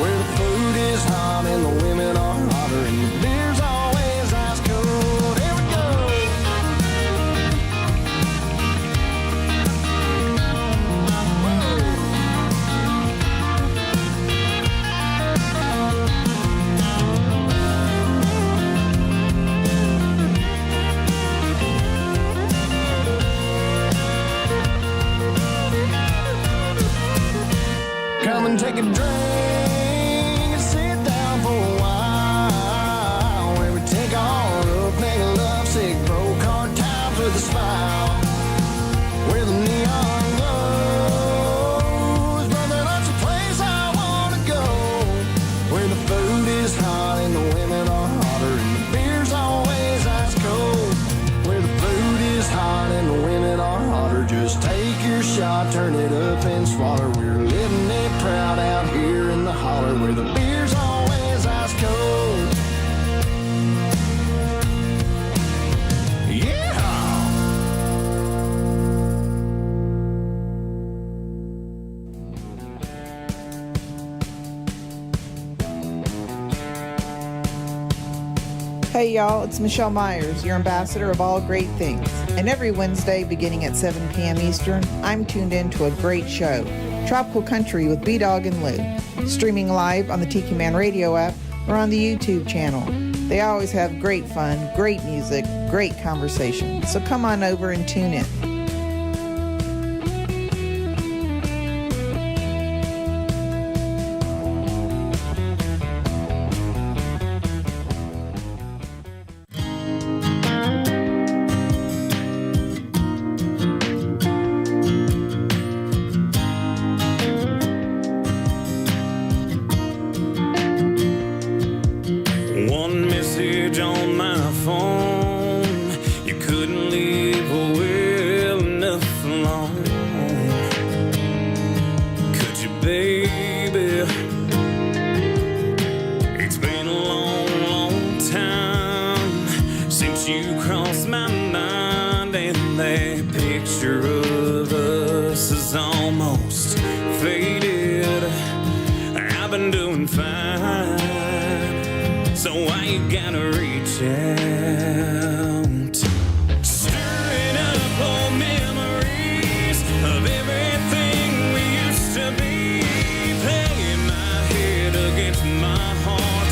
where the food is hot and the women are hotter and the beer's always ice cold. Here we go. Come and take a drink and sit down for a while, where we take our rough, nigga, lovesick, broke hard times with a smile, where the neon glows, brother, that's a place I wanna go, where the food is hot and the women are hotter and the beer's always ice cold, where the food is hot and the women are hotter. Just take your shot, turn it up and swallow. We're living it proud out here in the holler, where the beer's always ice cold. Yeah! Hey y'all, it's Michelle Myers, your ambassador of all great things. And every Wednesday beginning at 7 p.m. Eastern, I'm tuned in to a great show, Tropical Country with B-Dawg and Lou, streaming live on the Tiki Man Radio app or on the YouTube channel. They always have great fun, great music, great conversation. So come on over and tune in. One message on my phone, you couldn't leave well enough alone. Could you, baby? It's been a long, long time since you crossed my mind, and that picture of us is almost faded. I've been doing fine, so why you gotta reach out? Stirring up old memories of everything we used to be, playing my head against my heart.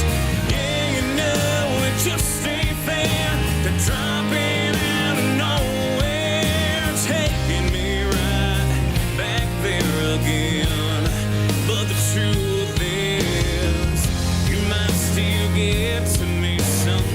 Yeah, you know it just ain't fair to dropping out of nowhere, taking me right back there again. But the truth is, you might still get to me somehow.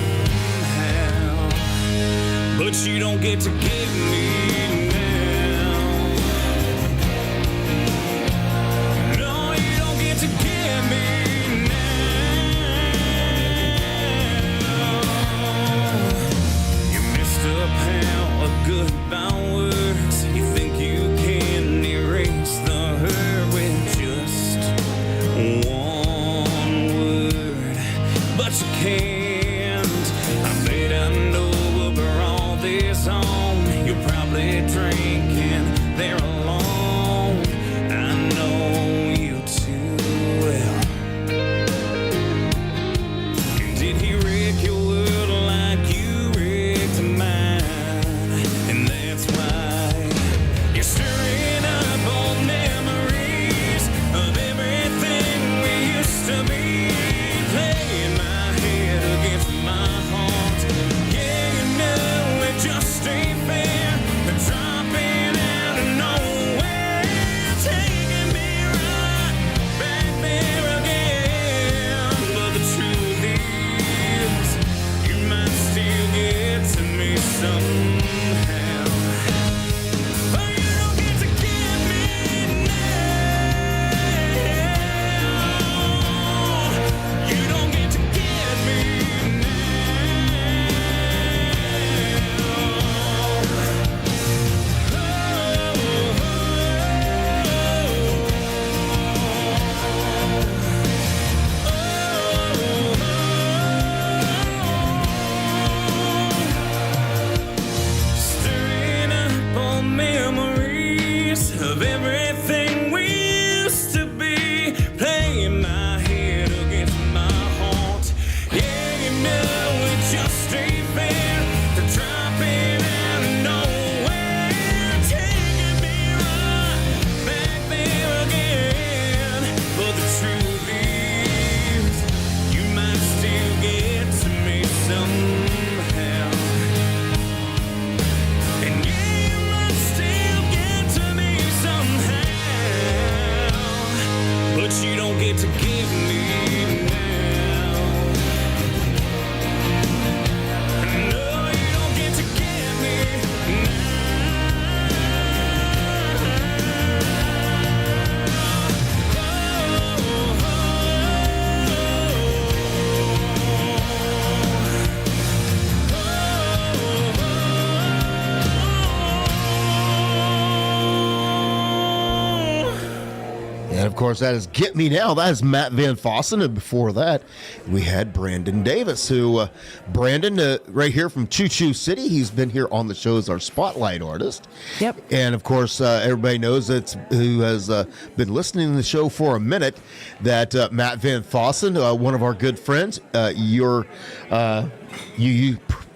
of course, that is Get Me Now. That is Matt Van Fossen. And before that, we had Brandon Davis, who, Brandon, right here from Choo Choo City, he's been here on the show as our spotlight artist. Yep. And, of course, everybody knows who has been listening to the show for a minute, that Matt Van Fossen, one of our good friends, you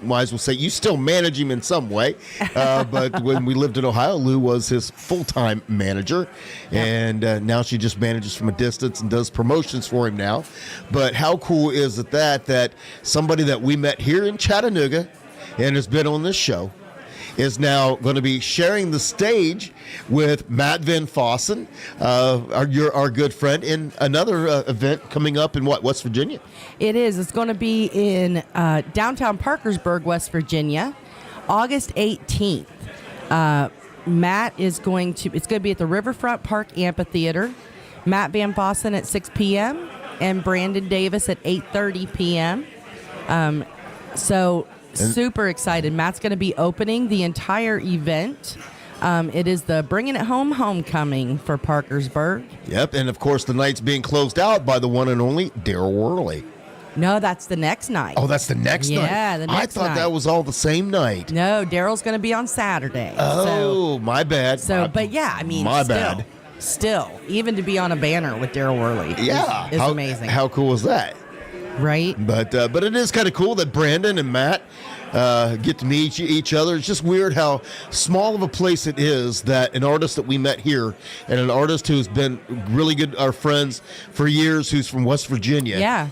might as well say you still manage him in some way. But when we lived in Ohio, Lou was his full-time manager. And now she just manages from a distance and does promotions for him now. But how cool is it that somebody that we met here in Chattanooga and has been on this show is now going to be sharing the stage with Matt Van Fossen, our good friend, in another event coming up in West Virginia? It is. It's going to be in downtown Parkersburg, West Virginia, August 18th. Matt is going to, it's going to be at the Riverfront Park Amphitheater. Matt Van Fossen at 6 p.m. and Brandon Davis at 8:30 p.m. Super excited. Matt's going to be opening the entire event. It is the Bringing It Home homecoming for Parkersburg. Yep, and of course the night's being closed out by the one and only Daryl Worley. No, that's the next night. Oh, that's the next night? Yeah, the next night. I thought that was all the same night. No, Daryl's going to be on Saturday. Oh, my bad. But yeah, I mean, bad. Still, even to be on a banner with Daryl Worley is amazing. How cool is that? Right? But it is kind of cool that Brandon and Matt get to meet each other. It's just weird how small of a place it is that an artist that we met here and an artist who's been really good, our friends for years, who's from West Virginia. Yeah.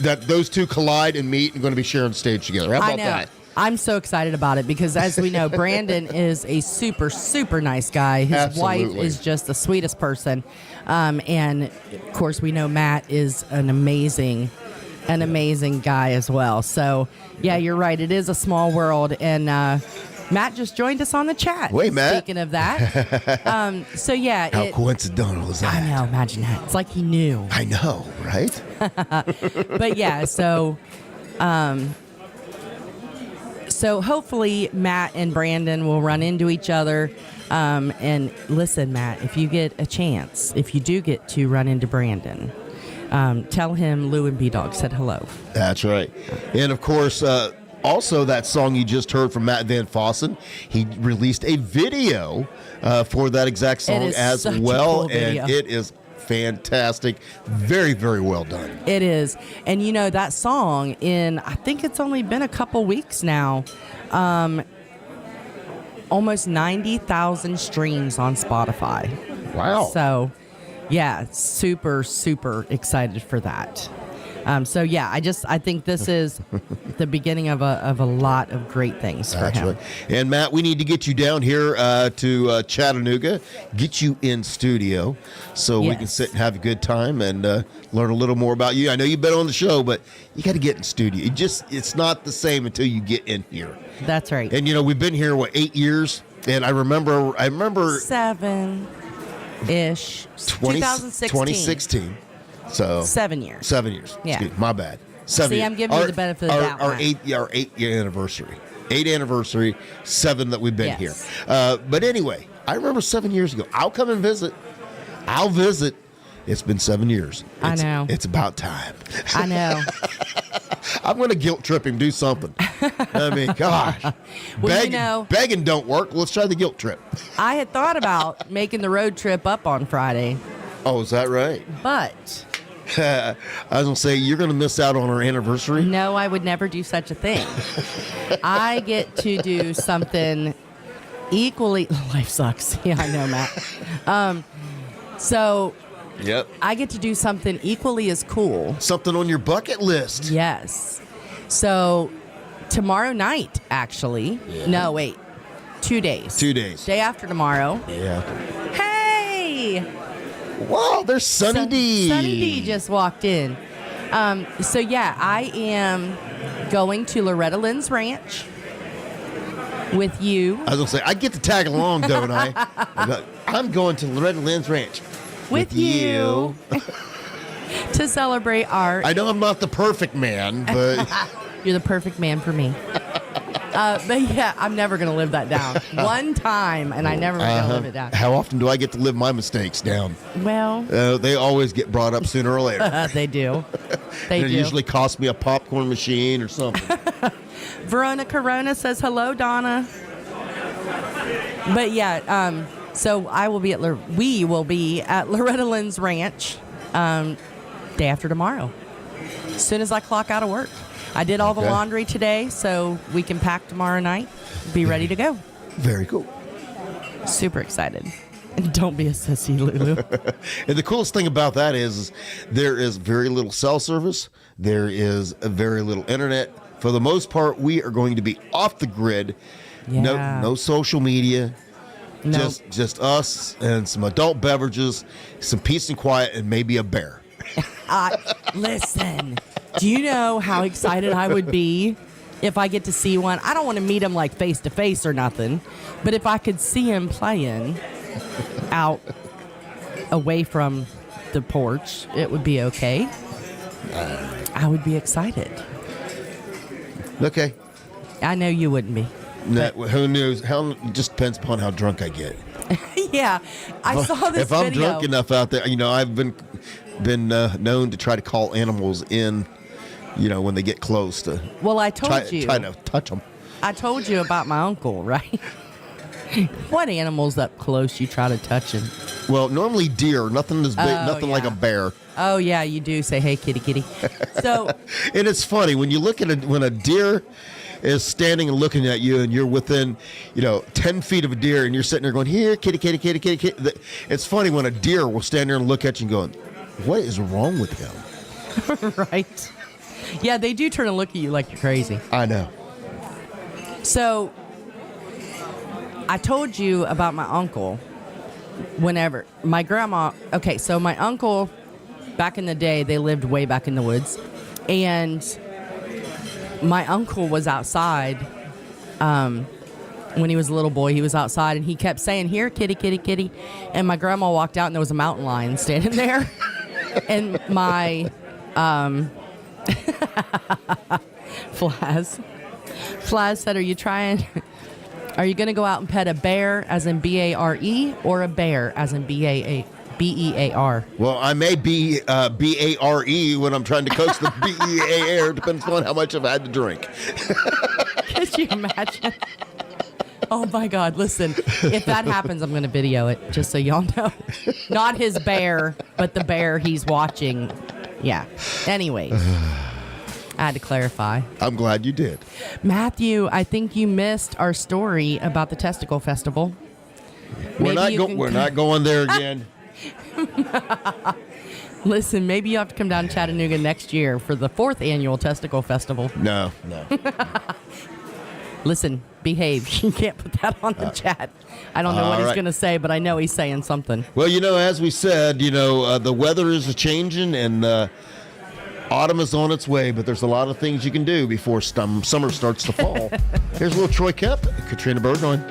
That those two collide and meet and going to be sharing stage together. How about that? I'm so excited about it because, as we know, Brandon is a super, super nice guy. His wife is just the sweetest person. And, of course, we know Matt is an amazing guy as well. So, yeah, you're right. It is a small world. And Matt just joined us on the chat. Wait, Matt. Speaking of that. So, yeah. How coincidental is that? I know. Imagine that. It's like he knew. I know, right? But, yeah, so hopefully Matt and Brandon will run into each other. And listen, Matt, if you get a chance, if you do get to run into Brandon, tell him Lou and B-Dawg said hello. That's right. And, of course, also that song you just heard from Matt Van Fossen, he released a video for that exact song as well. And it is fantastic. Very, very well done. It is. And, you know, that song I think it's only been a couple weeks now, almost 90,000 streams on Spotify. Wow. So, yeah, super, super excited for that. So, yeah, I think this is the beginning of a lot of great things for him. Right. And, Matt, we need to get you down here to Chattanooga, get you in studio so we can sit and have a good time and learn a little more about you. I know you've been on the show, but you got to get in studio. It's not the same until you get in here. That's right. And, you know, we've been here, 8 years? And I remember 7-ish. 2016. So 7 years. 7 years. Yeah. Excuse me, my bad. 7 See, years. I'm giving you the benefit of that. Our 8-year anniversary. 8th anniversary, 7 that we've been here. But anyway, I remember 7 years ago. I'll come and visit. I'll visit. It's been 7 years. I know. It's about time. I know. I'm going to guilt trip him, do something. I mean, gosh. Well, begging don't work. Let's try the guilt trip. I had thought about making the road trip up on Friday. Oh, is that right? But I was going to say, you're going to miss out on our anniversary? No, I would never do such a thing. I get to do something equally... Life sucks. Yeah, I know, Matt. So... Yep. I get to do something equally as cool. Something on your bucket list. Yes. So tomorrow night, actually. Yeah. No, wait. 2 days. 2 days. Day after tomorrow. Yeah. Hey! Wow, there's Sunny D. Sunny D just walked in. So, yeah, I am going to Loretta Lynn's ranch with you. I was going to say, I get to tag along, don't I? I'm going to Loretta Lynn's ranch. With you. To celebrate art. I know I'm not the perfect man, but... You're the perfect man for me. But yeah, I'm never going to live that down. One time, and I never going to live it down. How often do I get to live my mistakes down? Well, they always get brought up sooner or later. They do. They It do. usually costs me a popcorn machine or something. Verona Corona says, hello, Donna. But yeah, so we will be at Loretta Lynn's Ranch day after tomorrow, as soon as I clock out of work. I did all the laundry today, so we can pack tomorrow night, be ready to go. Very cool. Super excited. And don't be a sissy, Lulu. And the coolest thing about that is there is very little cell service. There is very little internet. For the most part, we are going to be off the grid. Yeah. No social media. No. Just us and some adult beverages, some peace and quiet, and maybe a bear. Listen, do you know how excited I would be if I get to see one? I don't want to meet him like face to face or nothing, but if I could see him playing out away from the porch, it would be okay. I would be excited. Okay. I know you wouldn't be. No, who knows? It just depends upon how drunk I get. Yeah, I saw this If I'm video. drunk enough out there, I've been known to try to call animals in, when they get close to. Well, I told you. Try to touch them. I told you about my uncle, right? What animals up close you try to touch him? Well, normally deer. Nothing as big. Nothing like a bear. Oh yeah, you do say, "Hey, kitty, kitty." So, and it's funny when you look at when a deer is standing and looking at you, and you're within, 10 feet of a deer, and you're sitting there going, "Here, kitty, kitty, kitty, kitty, kitty." It's funny when a deer will stand there and look at you and going, "What is wrong with him?" Right? Yeah, they do turn and look at you like you're crazy. I know. So, I told you about my uncle. Whenever my grandma, so my uncle, back in the day, they lived way back in the woods, and my uncle was outside when he was a little boy. He was outside, and he kept saying, "Here, kitty, kitty, kitty," and my grandma walked out, and there was a mountain lion standing there, and my Flaz said, "Are you going to go out and pet a bear, as in B-A-R-E, or a bear, as in B-E-A-R? Well, I may be B-A-R-E when I'm trying to coax the B-E-A-R. Depends on how much I've had to drink. Could you imagine? Oh, my God. Listen, if that happens, I'm going to video it, just so y'all know. Not his bear, but the bear he's watching. Yeah. Anyways. I had to clarify. I'm glad you did. Matthew, I think you missed our story about the Testicle Festival. We're not going there again. Listen, maybe you have to come down to Chattanooga next year for the 4th annual Testicle Festival. No. Listen, behave. You can't put that on the chat. I don't know what he's going to say, but I know he's saying something. Well, as we said, the weather is changing, and autumn is on its way, but there's a lot of things you can do before summer starts to fall. Here's a little Troy Kemp, Katrina Burgoyne.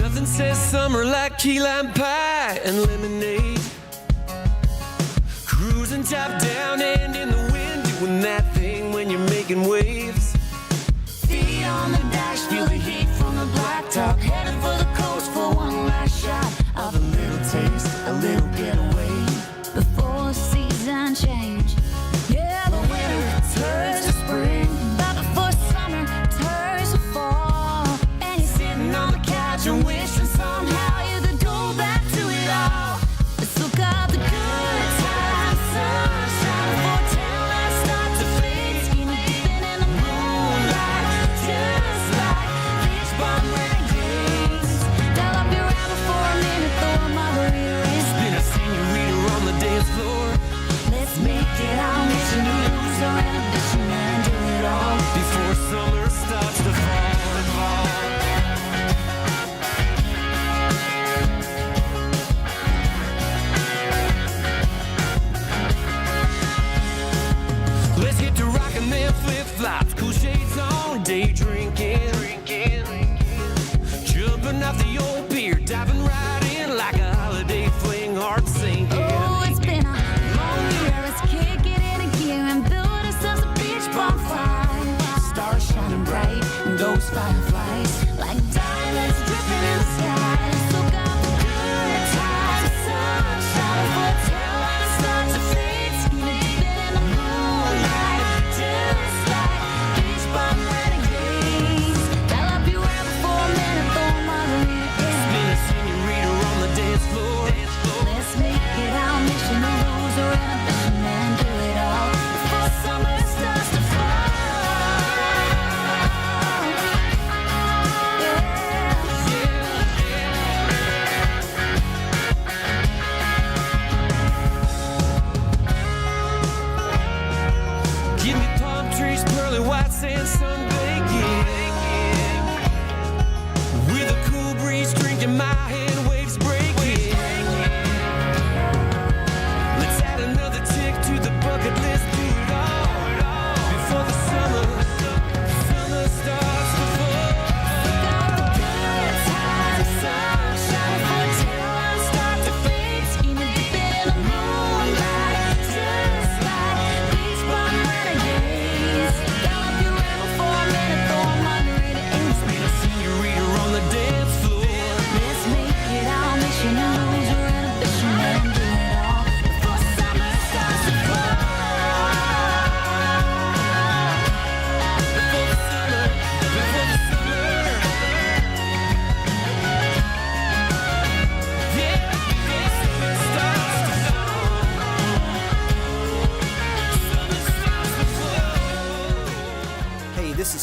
Nothing says summer like key lime pie and lemonade. Cruising top down and in the wind, doing that thing when you're making waves. Feet on the dash, feel the heat from the blacktop. Headed for the coast for one last shot of a little taste, a little getaway before the season change. Yeah, the winter turns to spring, but before summer turns to fall. And you're sitting on the couch and wishing somehow you could go back to it all. Let's look up the good times, sunshine before tail lights start to fade. Skin deep in the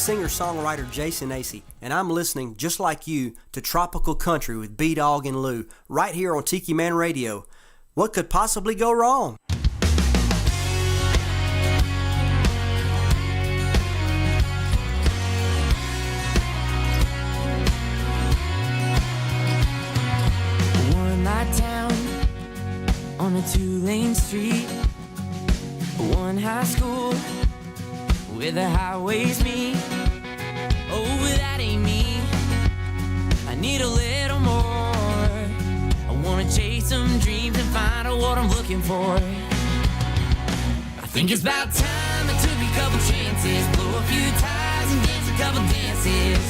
singer-songwriter Jason Acey, and I'm listening, just like you, to Tropical Country with B-Dawg and Lou, right here on Tiki Man Radio. What could possibly go wrong? One light town on a 2-lane street, one high school where the highways meet. Oh, but that ain't me. I need a little more. I wanna chase some dreams and find out what I'm looking for. I think it's about time I took a couple chances, blow a few ties and dance a couple dances.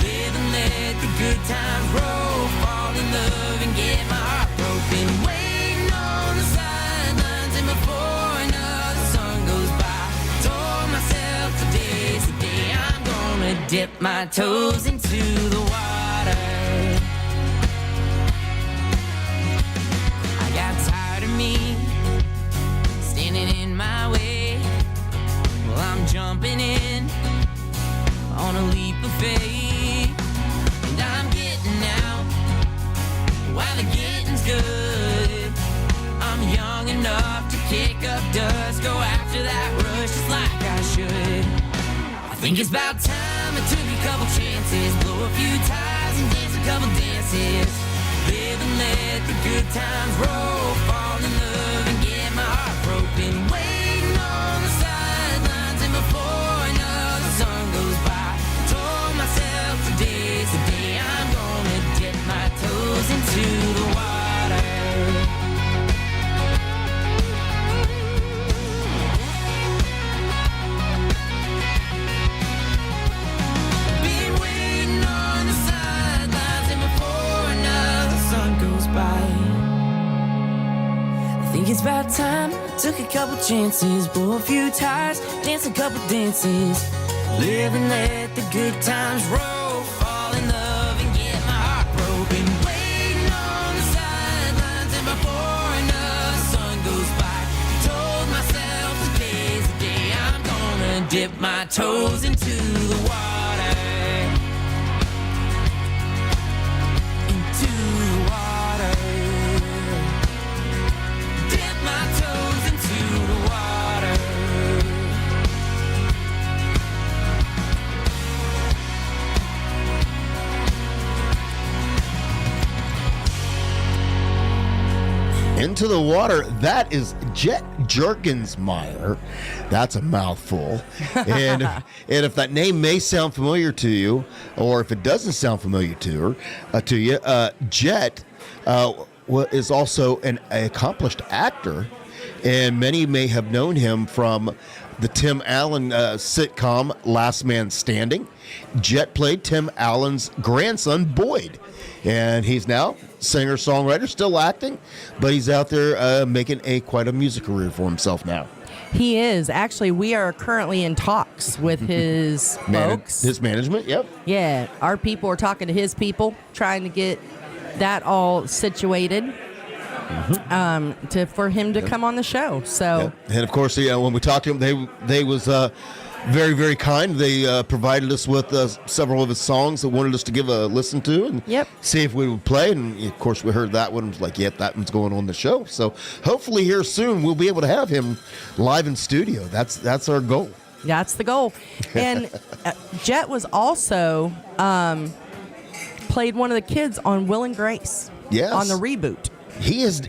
Live and let the good times roll, fall in love and get my heart broken. Waiting on the sidelines and before another sun goes by, told myself today's the day I'm gonna dip my toes into the water. I got tired of me standing in my way. Well, I'm jumping in on a leap of faith, and I'm getting out while the getting's good. I'm young enough to kick up dust, go after that rush just like I should. I think it's about time I took a couple chances, blow a few ties and dance a couple dances. Live and let the good times roll, fall in love and get my heart broken. Waiting on the sidelines and before another sun goes by, told myself today's the day I'm gonna dip my toes into the water. Been waiting on the sidelines and before another sun goes by, I think it's about time I took a couple chances, blow a few ties, dance a couple dances. Live and let the good times roll, fall in love and get my heart broken. Waiting on the sidelines and before another sun goes by, told myself today's the day I'm gonna dip my toes into the water. Into the water. Dip my toes into the water. Into the water. That is Jet Jerkensmeyer. That's a mouthful. And if that name may sound familiar to you, or if it doesn't sound familiar to you, Jet is also an accomplished actor, and many may have known him from the Tim Allen sitcom Last Man Standing. Jet played Tim Allen's grandson, Boyd, and he's now singer-songwriter, still acting, but he's out there making quite a music career for himself now. He is. Actually, we are currently in talks with his folks. His management, yep. Yeah, our people are talking to his people, trying to get that all situated for him to come on the show. So, and of course, when we talked to him, they was very, very kind. They provided us with several of his songs that wanted us to give a listen to and see if we would play. And of course, we heard that one. It was like, yep, that one's going on the show. So hopefully here soon we'll be able to have him live in studio. That's our goal. That's the goal. And Jet was also played one of the kids on Will and Grace. Yes. On the reboot. He's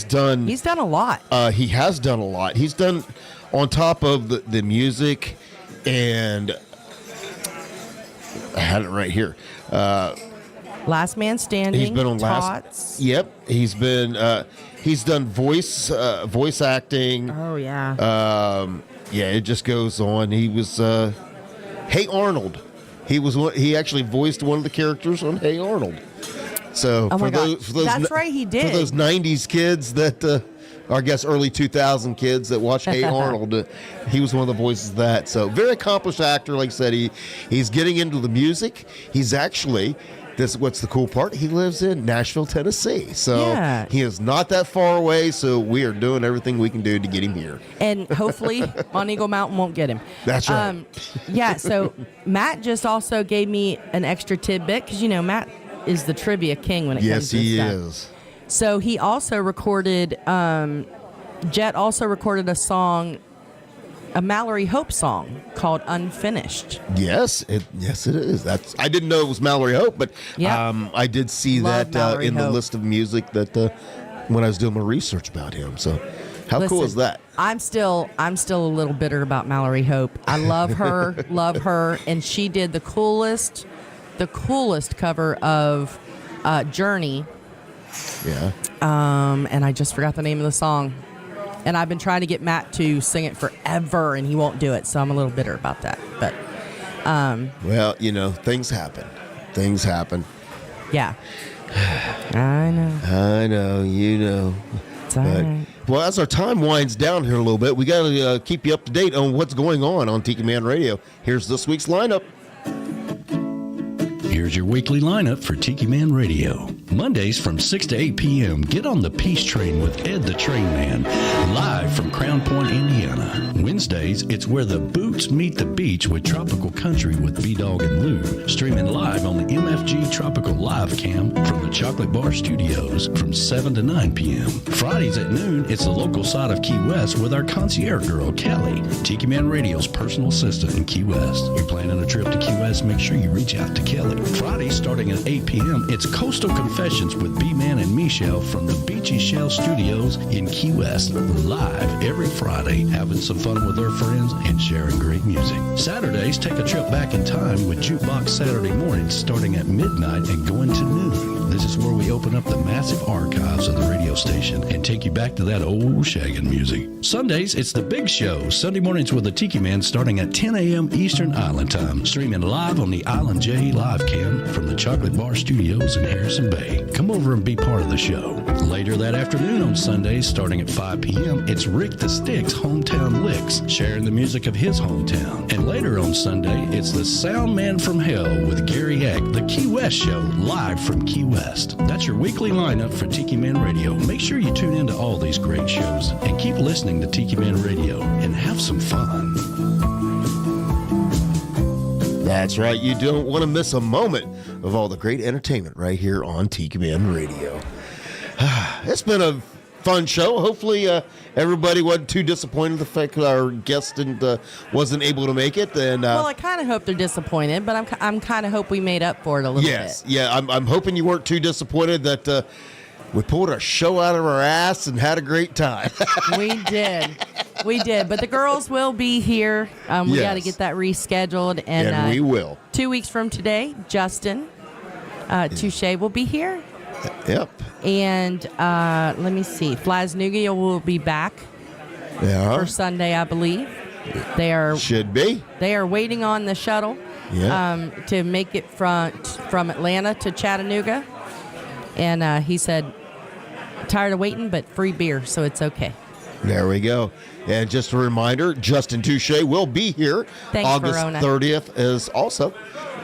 done a lot. He has done a lot. He's done, on top of the music, and I had it right here. Last Man Standing. He's been on Tots. Yep. He's been. He's done voice acting. Oh yeah. Yeah, it just goes on. He was Hey Arnold. He actually voiced one of the characters on Hey Arnold. So for those that's right, he did. For those 90s kids that, or I guess early 2000 kids that watched Hey Arnold, he was one of the voices of that. So very accomplished actor. Like I said, he's getting into the music. He's actually, what's the cool part? He lives in Nashville, Tennessee. So Yeah. he is not that far away. So we are doing everything we can do to get him here. And hopefully Montego Mountain won't get him. That's right. Yeah, so Matt just also gave me an extra tidbit because, Matt is the trivia king when it comes to Yes, he stuff. is. So he also recorded, Jet also recorded a song, a Mallory Hope song called Unfinished. Yes, it is. I didn't know it was Mallory Hope, but Yeah. I did see Love that Mallory in the Hope. list of music that when I was doing my research about him. So how cool Listen, is that? I'm still a little bitter about Mallory Hope. I love her, and she did the coolest cover of Journey. Yeah. And I just forgot the name of the song. And I've been trying to get Matt to sing it forever, and he won't do it. So I'm a little bitter about that. But well, things happen. Things happen. yeah, I know. You know. It's all right. Well, as our time winds down here a little bit, we got to keep you up to date on what's going on Tiki Man Radio. Here's this week's lineup. Here's your weekly lineup for Tiki Man Radio. Mondays from 6 to 8 p.m., get on the Peace Train with Ed the Train Man, live from Crown Point, Indiana. Wednesdays, it's Where the Boots Meet the Beach with Tropical Country with B-Dawg and Lou, streaming live on the MFG Tropical Live Cam from the Chocolate Bar Studios from 7 to 9 p.m. Fridays at noon, it's the local side of Key West with our concierge girl, Kelly, Tiki Man Radio's personal assistant in Key West. You're planning a trip to Key West, make sure you reach out to Kelly. Fridays starting at 8 p.m., it's Coastal Confessions with B-Man and Michelle from the Beachy Shell Studios in Key West. Live every Friday, having some fun with their friends and sharing great music. Saturdays, take a trip back in time with Jukebox Saturday mornings starting at midnight and going to noon. This is where we open up the massive archives of the radio station and take you back to that old shaggin' music. Sundays, it's the Big Show. Sunday mornings with the Tiki Man starting at 10 a.m. Eastern Island Time. Streaming live on the Island J Live Cam from the Chocolate Bar Studios in Harrison Bay. Come over and be part of the show. Later that afternoon on Sundays, starting at 5 p.m., it's Rick the Stick's Hometown Licks, sharing the music of his hometown. And later on Sunday, it's the Sound Man from Hell with Gary Eck, the Key West Show, live from Key West. That's your weekly lineup for Tiki Man Radio. Make sure you tune into all these great shows and keep listening to Tiki Man Radio and have some fun. That's right. You don't want to miss a moment of all the great entertainment right here on Tiki Man Radio. It's been a fun show. Hopefully, everybody wasn't too disappointed the fact that our guest wasn't able to make it. And well, I kind of hope they're disappointed, but I'm kind of hope we made up for it a little bit. Yeah. I'm hoping you weren't too disappointed that we pulled our show out of our ass and had a great time. We did. But the girls will be here. We got to get that rescheduled, and we will. 2 weeks from today, Justin Touche will be here. Yep. And let me see. Flasnugia will be back for Sunday, I believe. Should be. They are waiting on the shuttle to make it from Atlanta to Chattanooga. And he said, tired of waiting, but free beer, so it's okay. There we go. And just a reminder, Justin Touche will be here. Thanks, August Verona. 30th is also.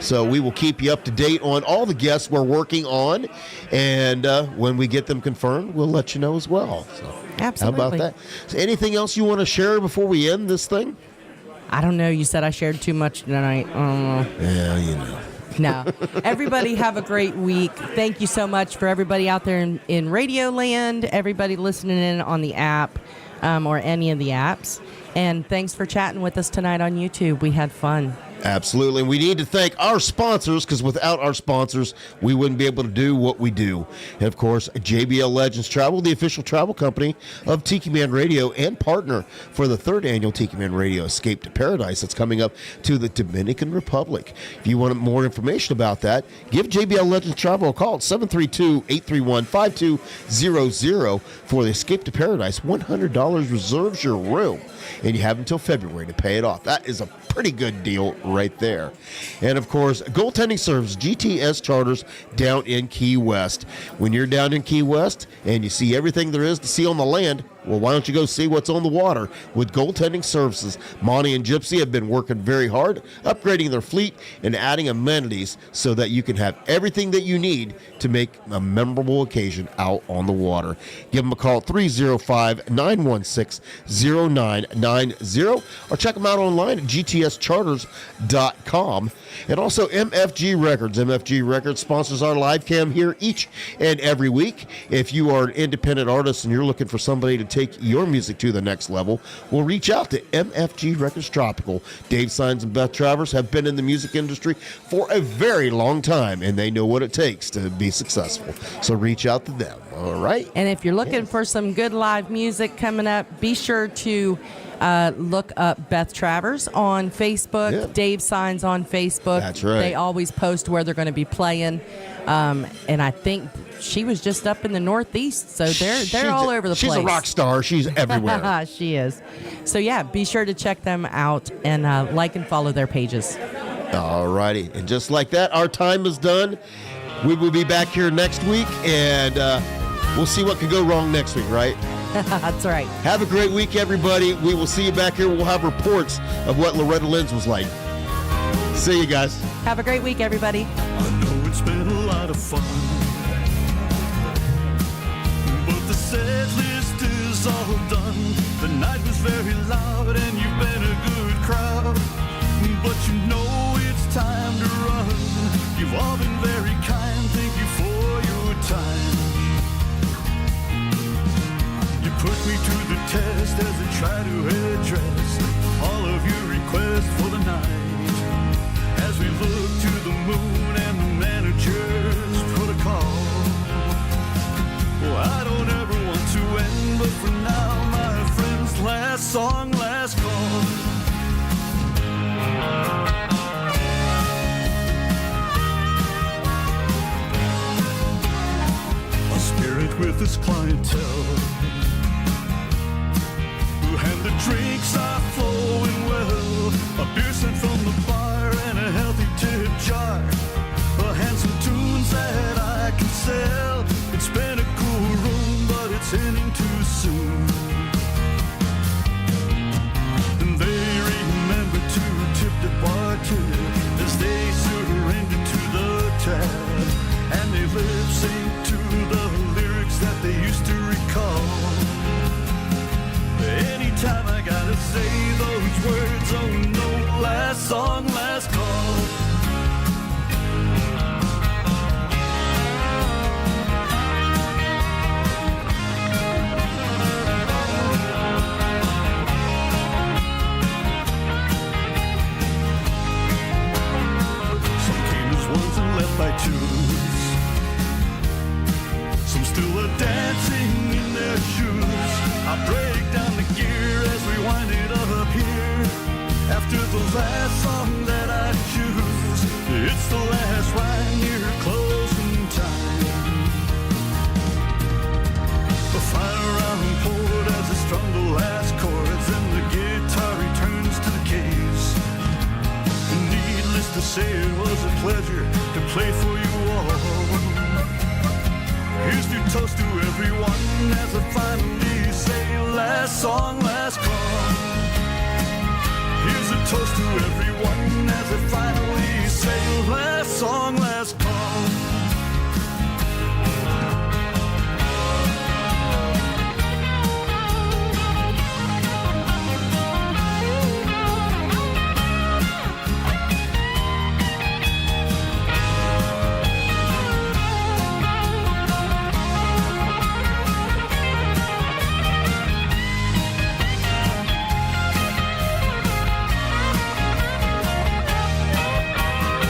So we will keep you up to date on all the guests we're working on. And when we get them confirmed, we'll let you know as well. So, absolutely. How about that? So anything else you want to share before we end this thing? I don't know. You said I shared too much tonight. I don't know. Yeah, you know. No. Everybody have a great week. Thank you so much for everybody out there in Radio Land, everybody listening in on the app or any of the apps. And thanks for chatting with us tonight on YouTube. We had fun. Absolutely. We need to thank our sponsors, because without our sponsors, we wouldn't be able to do what we do. And, of course, JBL Legends Travel, the official travel company of Tiki Man Radio and partner for the 3rd annual Tiki Man Radio Escape to Paradise that's coming up to the Dominican Republic. If you want more information about that, give JBL Legends Travel a call at 732-831-5200 for the Escape to Paradise. $100 reserves your room, and you have until February to pay it off. That is a pretty good deal right there. And of course, goaltending service, GTS Charters down in Key West. When you're down in Key West and you see everything there is to see on the land, Well, why don't you go see what's on the water with goaltending services? Monty and Gypsy have been working very hard, upgrading their fleet and adding amenities so that you can have everything that you need to make a memorable occasion out on the water. Give them a call at 305-916-0990 or check them out online at gtscharters.com. And also MFG Records. MFG Records sponsors our live cam here each and every week. If you are an independent artist and you're looking for somebody to take your music to the next level, well, reach out to MFG Records Tropical. Dave Sines and Beth Travers have been in the music industry for a very long time, and they know what it takes to be successful. So reach out to them, all right? And if you're looking for some good live music coming up, be sure to look up Beth Travers on Facebook, Dave Sines on Facebook. That's right. They always post where they're going to be playing. And I think she was just up in the Northeast, so they're all over the place. She's a rock star. She's everywhere. She is. So, yeah, be sure to check them out and like and follow their pages. All righty. And just like that, our time is done. We will be back here next week, and we'll see what could go wrong next week, right? That's right. Have a great week, everybody. We will see you back here. We'll have reports of what Loretta Lynn's was like. See you guys. Have a great week, everybody. I know it's been a lot of fun, but the set list is all done. The night was very loud and you've been a good crowd, but you know it's time to run. You've all been very kind, thank you for your time. You put me to the test as I try to address all of your requests for the night. As we look to the moon and the manager's protocol. Well, I don't ever want to end, but for now, my friends, last song, last call. A spirit with his clientele, and the drinks are flowing well. A beer sent from the bar and a healthy tip jar. Handsome tunes that I can sell. It's been a cool room, but it's ending too soon. And they remember to tip the bartender as they surrender to the tab. And they lip sync to the lyrics that they used to recall. Anytime I gotta say those words, oh no, last song, last call. Some came as ones and left by twos. Some still are dancing in their shoes. I break down the gear as we wind it up here. After the last song that I choose, it's the last ride near closing time. The final round poured as I strung the last chords, and the guitar returns to the case. Needless to say, it was a pleasure to play for you all. Here's to toast to everyone as I finally say last song, last call. Here's a toast to everyone as I finally say last song, last call.